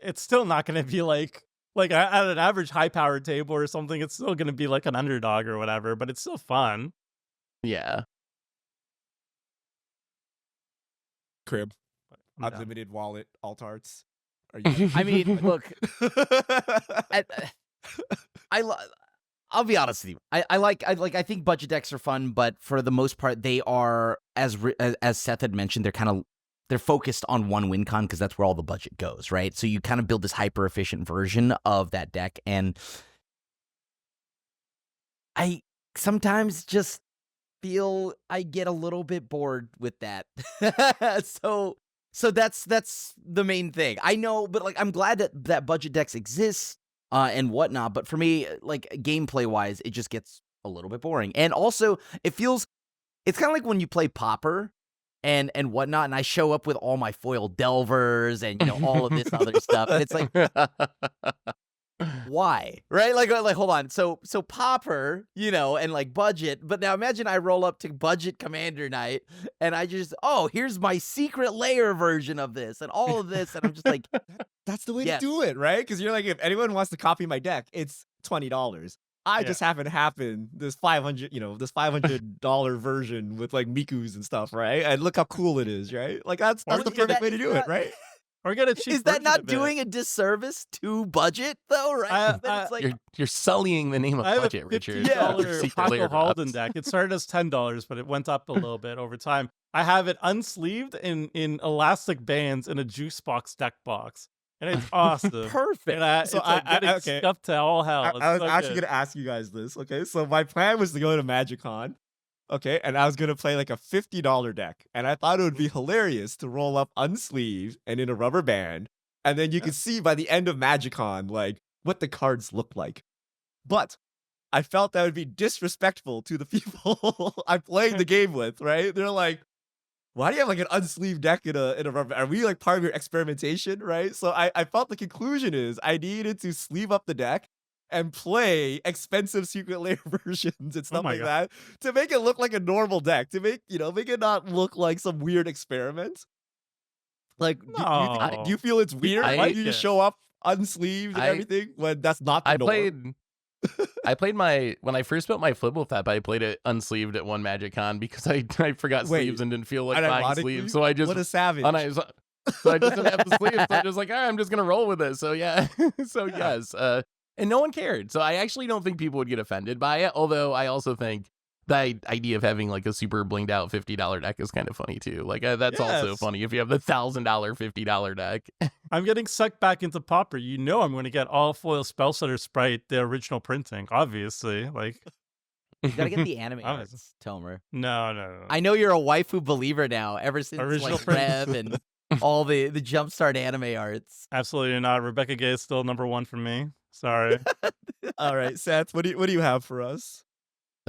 It's still not going to be like at an average high-powered table or something. It's still going to be like an underdog or whatever, but it's still fun. Yeah. Crib. I'm Unlimited wallet, alt arts. I mean, look, I'll be honest with you. I think budget decks are fun, but for the most part, they are as Seth had mentioned, they're focused on one win con because that's where all the budget goes, right? So you kind of build this hyper efficient version of that deck, and I sometimes just feel I get a little bit bored with that. So that's the main thing. I know, but like I'm glad that budget decks exist and whatnot. But for me, like gameplay wise, it just gets a little bit boring. And also, it's kind of like when you play Popper and whatnot, and I show up with all my foil delvers and all of this other stuff, and it's like, why, right? Like hold on. So Popper, and like budget, but now imagine I roll up to budget Commander night and I just, here's my secret layer version of this and all of this, and I'm just like, that's the way to do it, right? Because you're like, if anyone wants to copy my deck, it's $20. I just happen to happen this $500 version with like Mikus and stuff, right? And look how cool it is, right? Like that's the perfect way to do it, right? Or get a cheap. Is that not doing a disservice to budget though? Right? It's like, you're sullying the name of budget, Richard. $50 Paco Halden deck. It started as $10, but it went up a little bit over time. I have it unsleeved in elastic bands in a juice box deck box, and it's awesome. Perfect. And so I stuff to all hell. I was actually gonna ask you guys this. Okay, so my plan was to go to MagicCon. Okay, and I was gonna play like a $50 deck, and I thought it would be hilarious to roll up unsleeved and in a rubber band, and then you could see by the end of MagicCon like what the cards look like. But I felt that would be disrespectful to the people I played the game with. Right? They're like, "Why do you have like an unsleeved deck in a rubber? Are we like part of your experimentation?" Right? So I felt the conclusion is I needed to sleeve up the deck and play expensive secret layer versions and stuff like that to make it look like a normal deck, to make it not look like some weird experiment. Like, do you feel it's weird? Why do you just show up unsleeved and I- everything when that's not the norm? I played when I first built my flip wolf app, I played it unsleeved at one Magic Con because I forgot Wait, sleeves and didn't feel like buying Unironically, sleeves. So I just, what a savage. so I just didn't have the sleeves. So I'm just like, all right, I'm just going to roll with it. So yeah. So yes. And no one cared. So I actually don't think people would get offended by it. Although I also think the idea of having like a super blinged out $50 deck is kind of funny too. Like that's also Yes. funny if you have the $1,000 $50 deck. I'm getting sucked back into Pauper. You know I'm going to get all foil Spellsetter Sprite, the original printing, obviously. Like, You gotta get the anime Honest. arts, Tomer. no. I know you're a waifu believer now, ever since Original like print. Rev and all the Jumpstart anime arts. Absolutely not. Rebecca Gay is still number one for me. Sorry. All right, Seth, what do you have for us?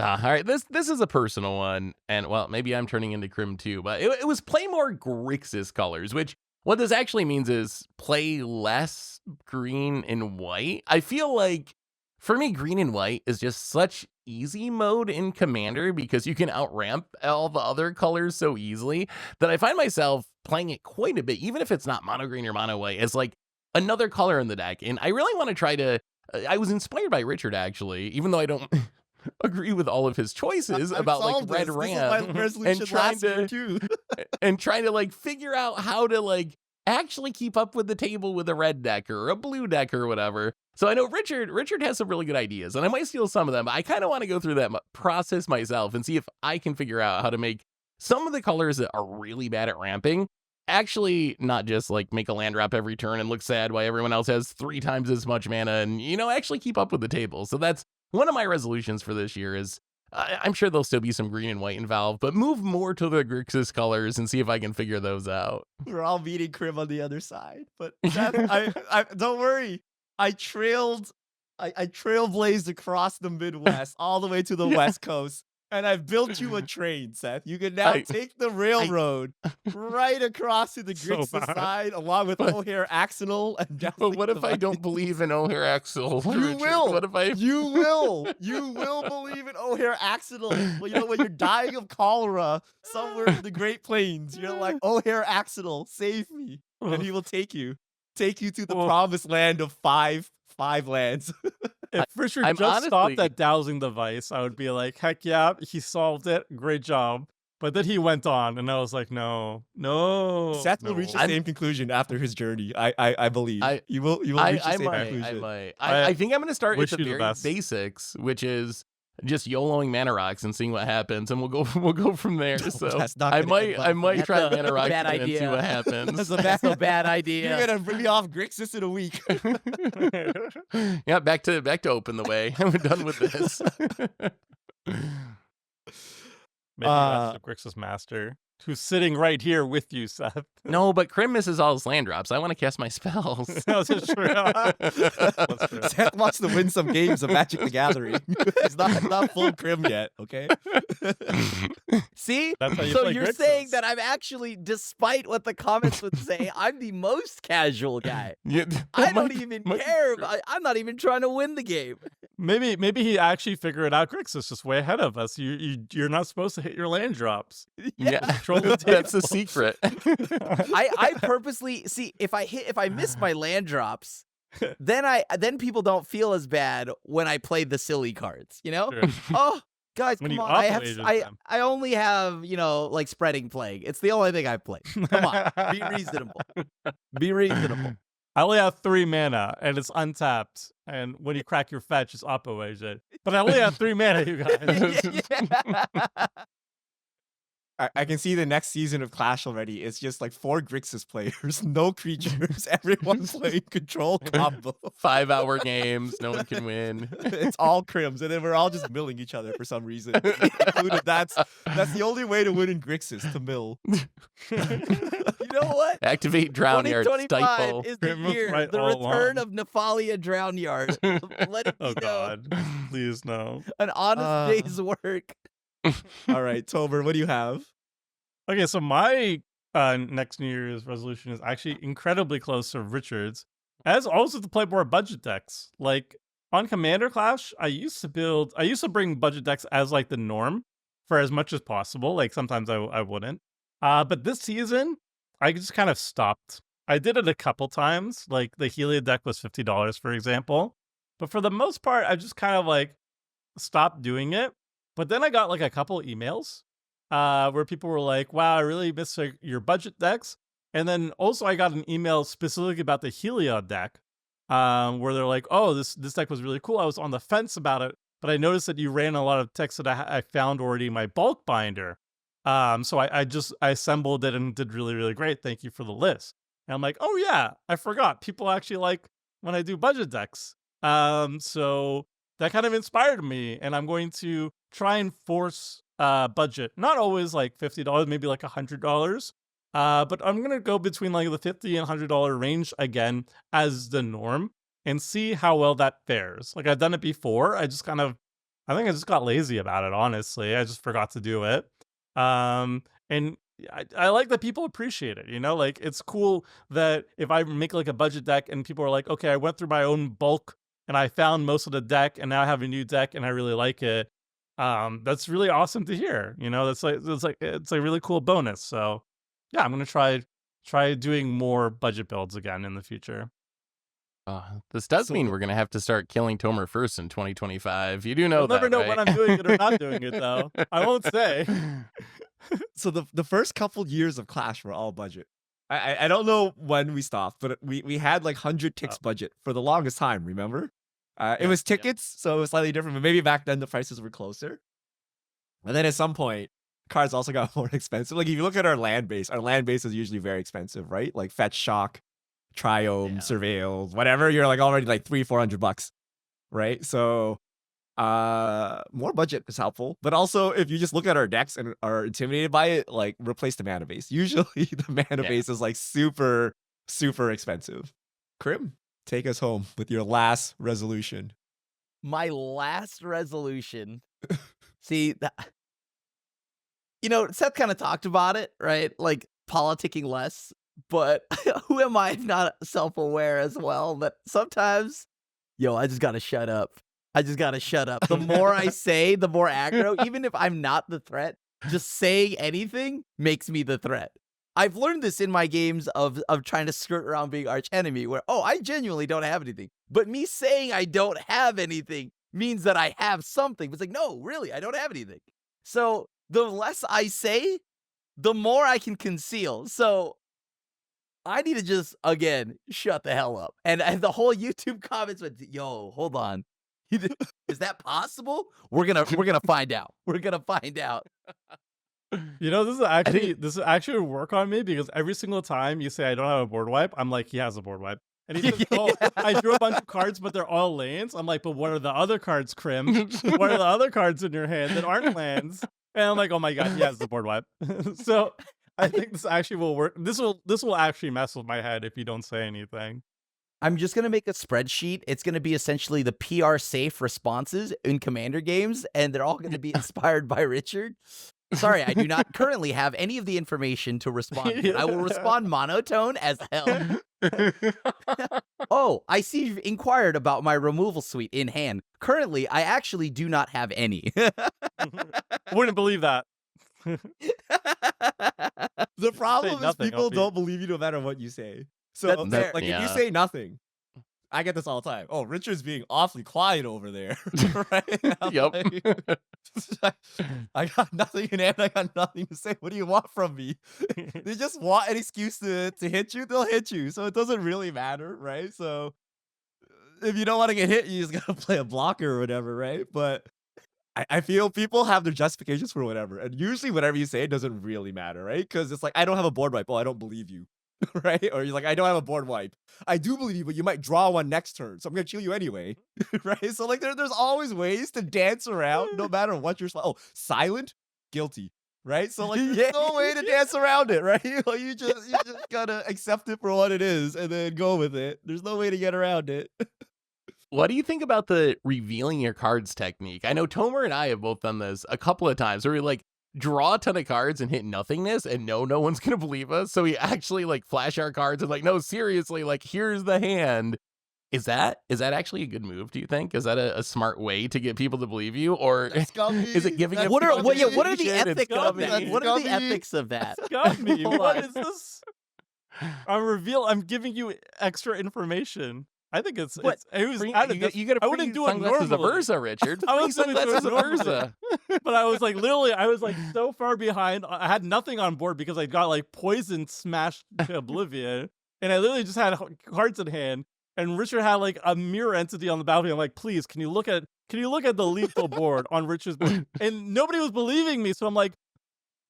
All right, this is a personal one, and well, maybe I'm turning into Crim too, but it was play more Grixis colors, which what this actually means is play less green and white. I feel like for me, green and white is just such easy mode in Commander because you can outramp all the other colors so easily that I find myself playing it quite a bit, even if it's not mono green or mono white, as like another color in the deck. And I really want to try to. I was inspired by Richard actually, even though I don't agree with all of his choices I've about like solved red this. This is ram my resolution trying last year to- too. and trying to like figure out how to like actually keep up with the table with a red deck or a blue deck or whatever. So I know Richard has some really good ideas, and I might steal some of them. I kind of want to go through that process myself and see if I can figure out how to make some of the colors that are really bad at ramping actually not just like make a land drop every turn and look sad while everyone else has 3 times as much mana and, you know, actually keep up with the table. So that's one of my resolutions for this year is I'm sure there'll still be some green and white involved, but move more to the Grixis colors and see if I can figure those out. We're all meeting Crim on the other side, but Seth, I don't worry. I trailblazed across the Midwest all the way to the Yeah. West Coast, and I've built you a train, Seth. You can now take the railroad right across to the So Grixis bad. side, along with O'Hare Axonal and But Deathly what if I Divide. don't believe in O'Hare Axel? You Richard? will. What if I? You will believe in O'Hare Axonal. Well, you know, when you're dying of cholera somewhere in the Great Plains, you're like, O'Hare Axonal, save me, and he will take you to the Oh. promised land of five lands. If Richard I'm just stopped honestly- at dowsing the vice, I would be like, heck yeah, he solved it. Great job. But then he went on, and I was like, no. Seth will reach the same conclusion after his journey. I believe. You will reach the same conclusion. I might. I think I'm going to start at wish the you the very best. basics, which is just YOLOing mana rocks and seeing what happens, and we'll go from there. So That's not I gonna might end well. I might That's try a mana rocks bad and see idea. what happens. That's a That's a bad You're idea. gonna bring me off Grixis in a week. Yeah, back to open the way. I'm done with this. Maybe that's the Grixis Master, who's sitting right here with you, Seth. No, but Crim misses all his land drops. I want to cast my spells. That's true. That's true. Seth wants to win some games of Magic the Gathering. He's not full Crim yet, okay? See? That's how you So play you're saying Grixis. that I'm actually, despite what the comments would say, I'm the most casual guy. Yeah, I that don't might- even might be care. true. I'm not even trying to win the game. Maybe he actually figured out Grixis just way ahead of us. You're not supposed to hit your land drops. Yeah, Control the that's the table. secret. I purposely see if I miss my land drops, then people don't feel as bad when I play the silly cards, you know? Sure. Oh, guys, When come you on. off-laser them. I only have, like Spreading Plague. It's the only thing I play. Come on. Be reasonable. Be reasonable. I only have 3 mana, and it's untapped. And when you crack your fetch, it's oppo-aged. But I only have 3 mana, you guys. I can see the next season of Clash already. It's just like 4 Grixis players, no creatures, everyone playing control combo. 5-hour games, no one can win. It's all Crims, and then we're all just milling each other for some reason. Included, that's the only way to win in Grixis, to mill. You know what? Activate Drown Yard, 2025 stifle. is the Grim was year, right the all return along. of Nephalia Drown Yard. Let it be Oh, known. God. Please, no. An honest day's work. All right, Tober, what do you have? Okay, so my next New Year's resolution is actually incredibly close to Richard's, as also to play more budget decks. Like on Commander Clash, I used to bring budget decks as like the norm for as much as possible. Like sometimes I wouldn't. But this season, I just kind of stopped. I did it a couple times. Like the Helia deck was $50, for example. But for the most part, I just kind of like stopped doing it. But then I got like a couple emails where people were like, wow, I really miss your budget decks. And then also I got an email specifically about the Helia deck where they're like, oh, this deck was really cool. I was on the fence about it, but I noticed that you ran a lot of decks that I found already in my bulk binder. So I assembled it and did really, really great. Thank you for the list. And I'm like, oh yeah, I forgot. People actually like when I do budget decks. So that kind of inspired me, and I'm going to try and force budget. Not always like $50, maybe like $100. But I'm gonna go between like the $50 and $100 range again as the norm and see how well that fares. Like I've done it before. I think I just got lazy about it, honestly. I just forgot to do it. And I like that people appreciate it, you know? Like it's cool that if I make like a budget deck and people are like, okay, I went through my own bulk and I found most of the deck and now I have a new deck and I really like it. That's really awesome to hear. You know, it's a really cool bonus. So yeah, I'm gonna try doing more budget builds again in the future. This does So mean the- we're gonna have to start killing Tomer first in 2025. You do know You'll that, never know right? when I'm doing it or not doing it, though. I won't say. So the first couple years of Clash were all budget. I don't know when we stopped, but we had like 100 ticks budget for the longest time. Remember? It was tickets, so it was slightly different. But maybe back then the prices were closer. And then at some point, cards also got more expensive. Like if you look at our land base is usually very expensive, right? Like Fetch Shock, Triome, Surveil, whatever. You're like already like $300-400, right? So more budget is helpful, but also if you just look at our decks and are intimidated by it, like replace the mana base. Usually the mana base is like super expensive. Crim, take us home with your last resolution. My last resolution. See, you know, Seth kind of talked about it, right? Like politicking less, but who am I if not self-aware as well that sometimes, I just gotta shut up. The more I say, the more aggro, even if I'm not the threat, just saying anything makes me the threat. I've learned this in my games of trying to skirt around being arch enemy where, I genuinely don't have anything. But me saying I don't have anything means that I have something. It's like, no, really, I don't have anything. So the less I say, the more I can conceal. So I need to just, again, shut the hell up. And the whole YouTube comments went, yo, hold on. Is that possible? We're gonna find out. You know, this is actually work on me because every single time you say I don't have a board wipe, I'm like, he has a board wipe. And he says, oh, I drew a bunch of cards, but they're all lands. I'm like, but what are the other cards, Crim? What are the other cards in your hand that aren't lands? And I'm like, oh my god, he has the board wipe. So I think this actually will work. This will actually mess with my head if you don't say anything. I'm just going to make a spreadsheet. It's going to be essentially the PR safe responses in Commander games, and they're all going to be inspired by Richard. Sorry, I do not currently have any of the information to respond to. I will respond monotone as hell. Oh, I see you've inquired about my removal suite in hand. Currently, I actually do not have any. Wouldn't believe that. The problem is nothing, people LP. don't believe you no matter what you say. So That's fair. like if Yeah. you say nothing, I get this all the time. Oh, Richard's being awfully quiet over there. Right? I'm Yep. like, I got nothing in hand. I got nothing to say. What do you want from me? They just want an excuse to hit you, they'll hit you. So it doesn't really matter, right? So if you don't want to get hit, you just gotta play a blocker or whatever, right? But I feel people have their justifications for whatever. And usually whatever you say doesn't really matter, right? Because it's like, I don't have a board wipe. Oh, I don't believe you. Right? Or you're like, I don't have a board wipe. I do believe you, but you might draw one next turn. So I'm gonna kill you anyway. Right? So like there's always ways to dance around no matter what you're silent, guilty. Right? So like there's no way to dance around it, right? Like, you just gotta accept it for what it is and then go with it. There's no way to get around it. What do you think about the revealing your cards technique? I know Tomer and I have both done this a couple of times where we like draw a ton of cards and hit nothingness and no one's gonna believe us. So we actually like flash our cards and like, no, seriously, like here's the hand. Is that actually a good move, do you think? Is that a smart way to get people to believe you? Or That's scummy. is it giving That's them What are the information? ethics of It's that? scummy. What are the Scummy. ethics of that? Got me. What is this? I'm giving you extra information. I think it was Free- out of you this. get a I free wouldn't do it sunglasses of normally. Urza, Richard. I Free was gonna do it sunglasses of normally. Urza. But I was like, literally, I was like so far behind. I had nothing on board because I got like poison smashed to oblivion, and I literally just had cards in hand. And Richard had like a mirror entity on the balcony. I'm like, please, can you look at the lethal board on Richard's board? And nobody was believing me, so I'm like,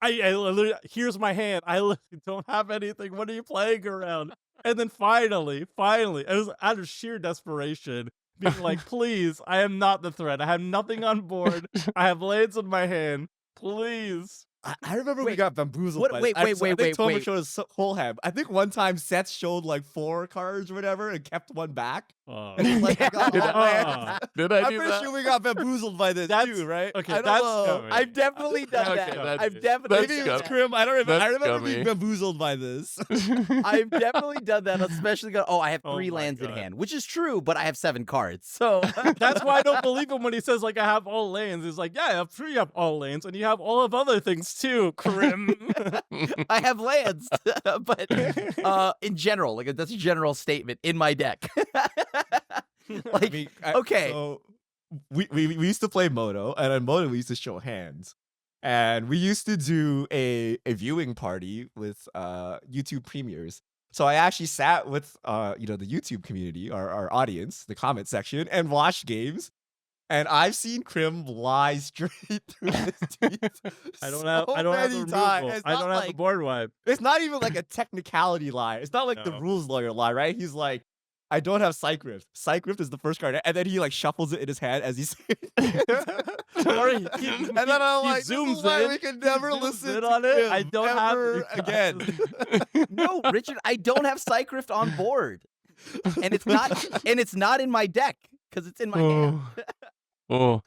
I literally, here's my hand. I literally don't have anything. What are you playing around? And then finally, it was out of sheer desperation, being like, please, I am not the threat. I have nothing on board. I have lands in my hand. Please. I remember we Wait, got bamboozled. what- by wait, this. wait, I wait, think Tomer wait. showed his whole hand. I think one time Seth showed like 4 cards or whatever and kept one back. And he's like, I got Did all my hands. Did I I'm do pretty that? sure we got bamboozled by this That's- too, right? okay, I don't that's know. coming. I've definitely done Okay, that. that's- I've definitely Maybe it done was that. Crim. I don't remember. That's I remember scummy. being bamboozled by this. I've definitely done that, especially I have Oh 3 my lands in God. hand, which is true, but I have 7 cards. So That's why I don't believe him when he says like I have all lanes. It's like, yeah, I'm sure you have all lanes, and you have all of other things too, Crim. I have lands, but in general, like that's a general statement in my deck. Like, okay. So we used to play Moto, and on Moto we used to show hands. And we used to do a viewing party with YouTube premieres. So I actually sat with the YouTube community, our audience, the comment section, and watched games. And I've seen Crim lie straight through his teeth. I don't have the many removal. times. It's I not don't have the like- board wipe. It's not even like a technicality lie. It's not like the No. rules lawyer lie, right? He's like, I don't have Psychrift. Psychrift is the first card, and then he like shuffles it in his hand as he's saying it. Or he and then I'm he like, this zooms is why in, we can he never zooms listen in to on it. him I don't have ever it. again. No, Richard, I don't have Psychrift on board, and it's not in my deck because it's in my hand. Remember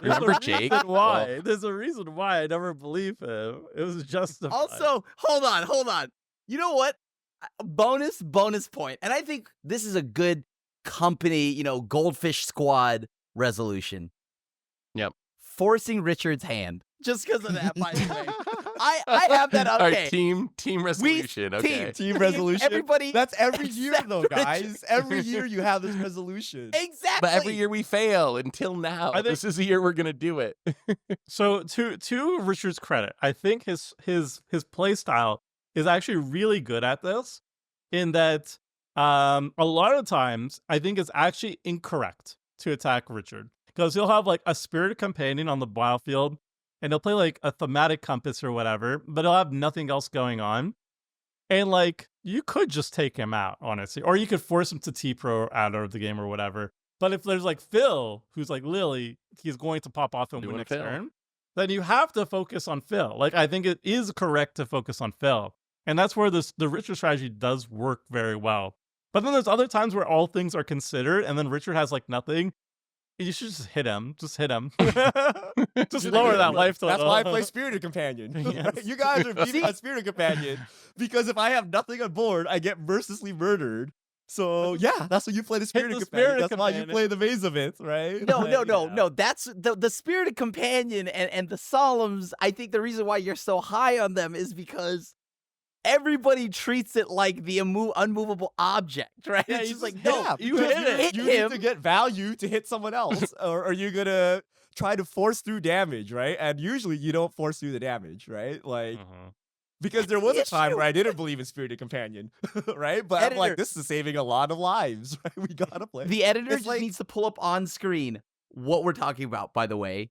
There's a Jake? reason why? There's a reason why I never believe him. It was justified. Also, hold on. You know what? Bonus point. And I think this is a good company, Goldfish Squad resolution. Yep. Forcing Richard's hand. Just because of that, by the way. I have that. All Okay. right, team resolution. Okay. Team resolution. Everybody. That's every year except though, Richard. guys. Every year you have this resolution. Exactly. But every year we fail until now. I think- This is the year we're gonna do it. So to Richard's credit, I think his play style is actually really good at this, in that a lot of times I think it's actually incorrect to attack Richard, because he'll have like a spirited companion on the battlefield, and he'll play like a thematic compass or whatever, but he'll have nothing else going on. And like, you could just take him out, honestly, or you could force him to T-Pro out of the game or whatever. But if there's like Phil, who's like Lily, he's going to pop off and Doing win next Phil. turn, then you have to focus on Phil. Like, I think it is correct to focus on Phil. And that's where the Richard strategy does work very well. But then there's other times where all things are considered, and then Richard has like nothing. You should just hit him. Just hit him. Just lower that life total. That's why I play Spirited Companion. Yes. You guys are beating my Spirited Companion because if I have nothing on board, I get mercilessly murdered. So yeah, that's why you play the Spirited the Companion. Spirited That's why you Companion. play the Maze of It, right? No. That's the Spirited Companion and the Solemns. I think the reason why you're so high on them is because everybody treats it like the unmovable object, right? Yeah, It's you just like, just- no, yeah, you because hit, you- hit You him. need to get value to hit someone else, or are you gonna try to force through damage, right? And usually you don't force through the damage, right? Like because there was a time Issue. where I didn't believe in Spirited Companion, right? But I'm like, Editor. this is saving a lot of lives, right? We gotta play. The editor It's just like- needs to pull up on screen what we're talking about, by the way.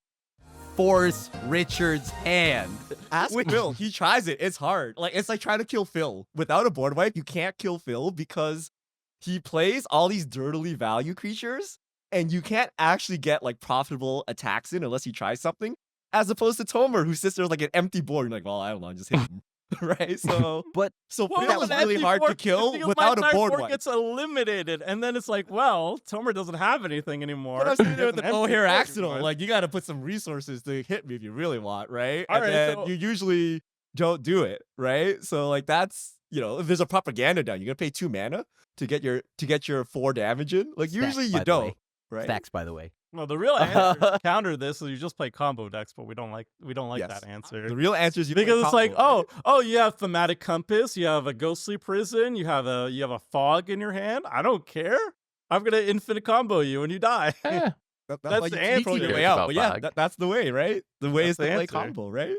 Force Richard's hand. Ask Phil. He tries it. It's hard. Like it's like trying to kill Phil without a board wipe. You can't kill Phil because he plays all these dirtily value creatures, and you can't actually get like profitable attacks in unless he tries something. As opposed to Tomer, who sits there with like an empty board. You're like, well, I don't know, just hit him, right? So, But so Well, that was an really empty hard to board- kill the thing is, without my a board board wipe. gets eliminated, and then it's like, well, Tomer doesn't have anything anymore. But I'm sitting there with There's the an bow empty hair board accidental. anymore. Like you got to put some resources to hit me if you really want, right? All and right, then so- you usually don't do it, right? So like that's if there's a propaganda down, you're gonna pay 2 mana to get your 4 damage in. Like Stat, usually by you the way. don't, right? Facts, by the way. Well, the real answer to counter this is you just play combo decks, but we don't like Yes. that answer. The real answer is you play Because it's like, combo, right? oh, you have thematic compass, you have a ghostly prison, you have a fog in your hand. I don't care. I'm gonna infinite combo you and you die. Eh, That's That's like the you answer. control your Cares way out. about But yeah, fog. that's the way, right? The way That's is to the play answer. combo, right?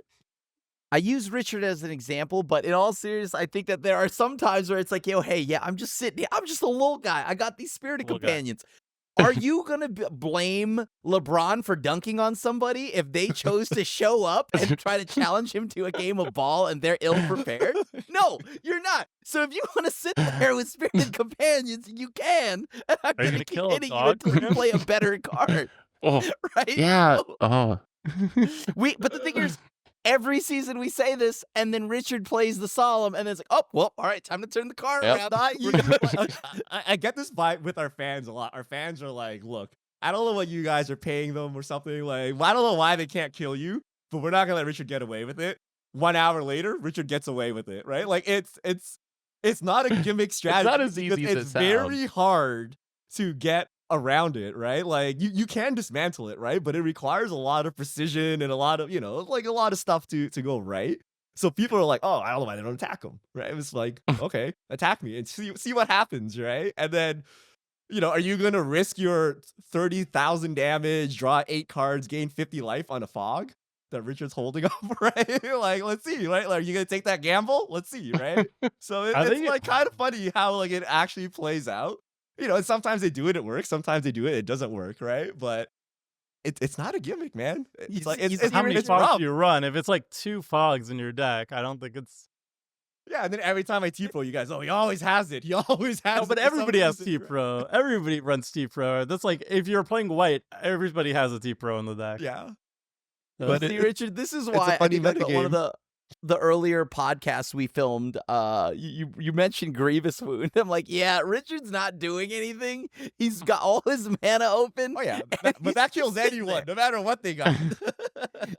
I use Richard as an example, but in all seriousness, I think that there are some times where it's like, yo, hey, yeah, I'm just sitting here. I'm just a little guy. I got these spirited Little guy. companions. Are you going to blame LeBron for dunking on somebody if they chose to show up and try to challenge him to a game of ball and they're ill prepared? No, you're not. So if you want to sit there with spirited companions, you can. And I'm Are you going gonna to keep kill a hitting you dog? until you play a better card, oh, right? yeah. So Oh. but the thing is, every season we say this, and then Richard plays the solemn, and it's like, oh, well, all right, time to turn the car Yep. around. Not you. I get this vibe with our fans a lot. Our fans are like, look, I don't know what you guys are paying them or something. Like, I don't know why they can't kill you, but we're not gonna let Richard get away with it. 1 hour later, Richard gets away with it, right? Like it's not a gimmick strategy. not as because easy as it it's very hard to get around it, right? Like you can dismantle it, right? But it requires a lot of precision and a lot of, like a lot of stuff to go right. So people are like, oh, I don't know why they don't attack him, right? It's like, okay, attack me and see what happens, right? And then, are you gonna risk your 30,000 damage, draw 8 cards, gain 50 life on a fog that Richard's holding up, right? Like, let's see, right? Like, are you gonna take that gamble? Let's see, right? So I it's think like kind of funny how like it actually plays out. And sometimes they do it, it works. Sometimes they do it, it doesn't work, right? But it's not a gimmick, man. It's like it's How many it's fogs rough. do you run? If it's like 2 fogs in your deck, I don't think it's. Yeah, and then every time I T-Pro, you guys, he always has it. He always has No, it. but for some everybody has reason. T-Pro. Everybody runs T-Pro. That's like, if you're playing white, everybody has a T-Pro in the deck. Yeah. So- But See, Richard, this is a why I funny think that one of metagame. the earlier podcasts we filmed, you mentioned Grievous Wound. I'm like, yeah, Richard's not doing anything. He's got all his mana open. Oh yeah, and but that he's kills just sitting anyone, there. no matter what they got.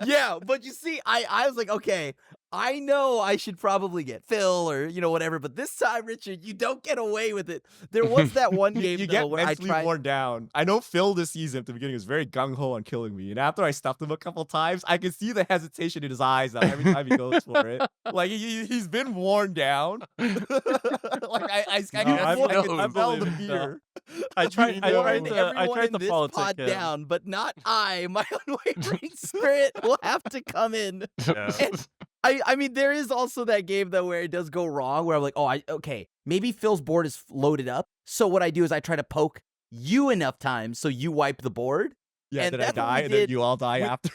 Yeah, but you see, I was like, okay, I know I should probably get Phil or whatever, but this time, Richard, you don't get away with it. There was that one game you though, get where I mentally tried. worn down. I know Phil this season at the beginning was very gung ho on killing me, and after I stuffed him a couple times, I could see the hesitation in his eyes now every time he goes for it. Like he's been worn down. Like I can No, I smell the believe it, fear. I tried Warn to everyone in this politic pod him. down, but not I. My unwavering spirit will have to come in. Yeah. And I mean, there is also that game though where it does go wrong, where I'm like, okay, maybe Phil's board is loaded up. So what I do is I try to poke you enough times so you wipe the board. Yeah, And then I that's what die, we and then did you all die with- after.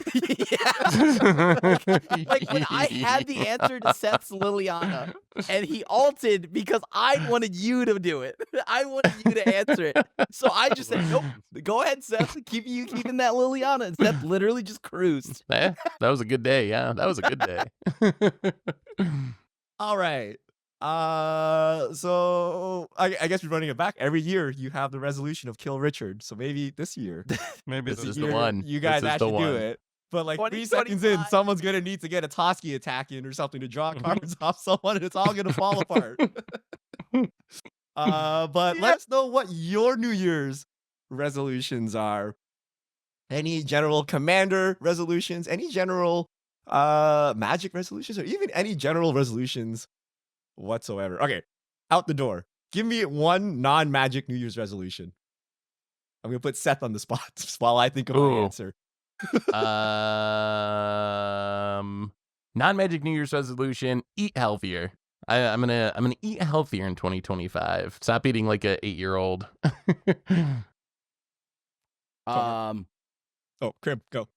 Yeah. Like when I had the answer to Seth's Liliana, and he ulted because I wanted you to do it. I wanted you to answer it. So I just said, nope, go ahead, Seth. Keeping that Liliana. And Seth literally just cruised. That was a good day. Yeah, that was a good day. All right. So I guess we're running it back. Every year you have the resolution of kill Richard. So maybe this year, Maybe This is year, the one. you guys This is the actually do one. it. But like 3 seconds in, 2025. someone's gonna need to get a Toski attack in or something to draw cards off someone, and it's all gonna fall apart. But let us know what your New Year's resolutions are. Any general commander resolutions, any general magic resolutions, or even any general resolutions whatsoever. Okay, out the door. Give me one non-magic New Year's resolution. I'm gonna put Seth on the spot while I think of my Ooh. answer. Non-magic New Year's resolution: eat healthier. I'm gonna eat healthier in 2025. Stop eating like a 8-year-old. Oh, Crim, go.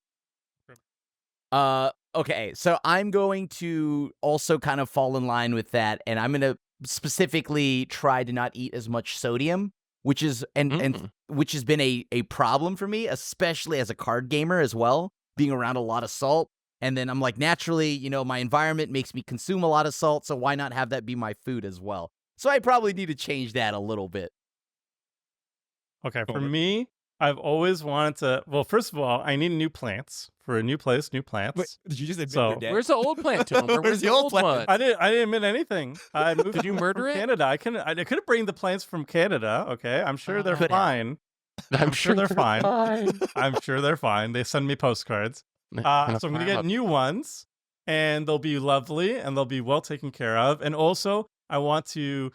Okay, so I'm going to also kind of fall in line with that, and I'm gonna specifically try to not eat as much sodium, which is and which has been a problem for me, especially as a card gamer as well, being around a lot of salt. And then I'm like, naturally, my environment makes me consume a lot of salt, so why not have that be my food as well? So I probably need to change that a little bit. Okay, for Over. me, I've always wanted to. Well, first of all, I need new plants for a new place, new plants. Wait, did you just admit So- you're dead? Where's the old plant, Tomer? Where's the old plant? one? I didn't admit anything. I moved Did you murder from it? Canada. I couldn't bring the plants from Canada. Okay, I'm sure they're Could have. fine. I'm sure they're fine. I'm sure they're fine. They send me postcards. So I'm gonna get new ones, and they'll be lovely, and they'll be well taken care of. And also, I want to.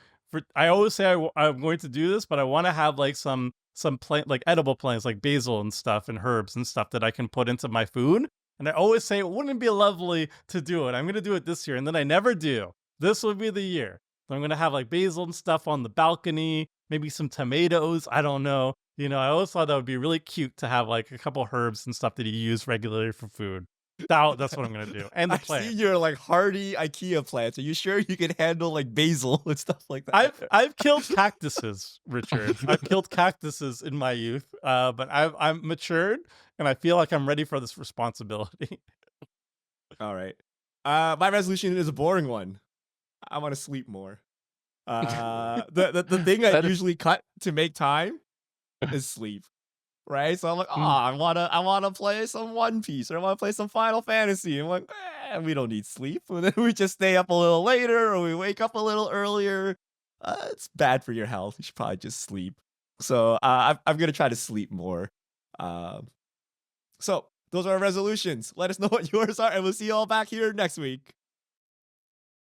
I always say I'm going to do this, but I want to have like some plant, like edible plants, like basil and stuff, and herbs and stuff that I can put into my food. And I always say, wouldn't it be lovely to do it? I'm gonna do it this year, and then I never do. This will be the year. So I'm gonna have like basil and stuff on the balcony, maybe some tomatoes. I don't know. I always thought that would be really cute to have like a couple herbs and stuff that you use regularly for food. That's what I'm gonna do. And the I plant. see your like hardy IKEA plants. Are you sure you can handle like basil and stuff like that? I've killed cactuses, Richard. I've killed cactuses in my youth, but I'm matured and I feel like I'm ready for this responsibility. All right. My resolution is a boring one. I want to sleep more. The thing I usually cut to make time is sleep. Right? So I'm like, I wanna play some One Piece, or I wanna play some Final Fantasy. I'm like, we don't need sleep. And then we just stay up a little later, or we wake up a little earlier. It's bad for your health. You should probably just sleep. So I'm gonna try to sleep more. So those are our resolutions. Let us know what yours are, and we'll see you all back here next week.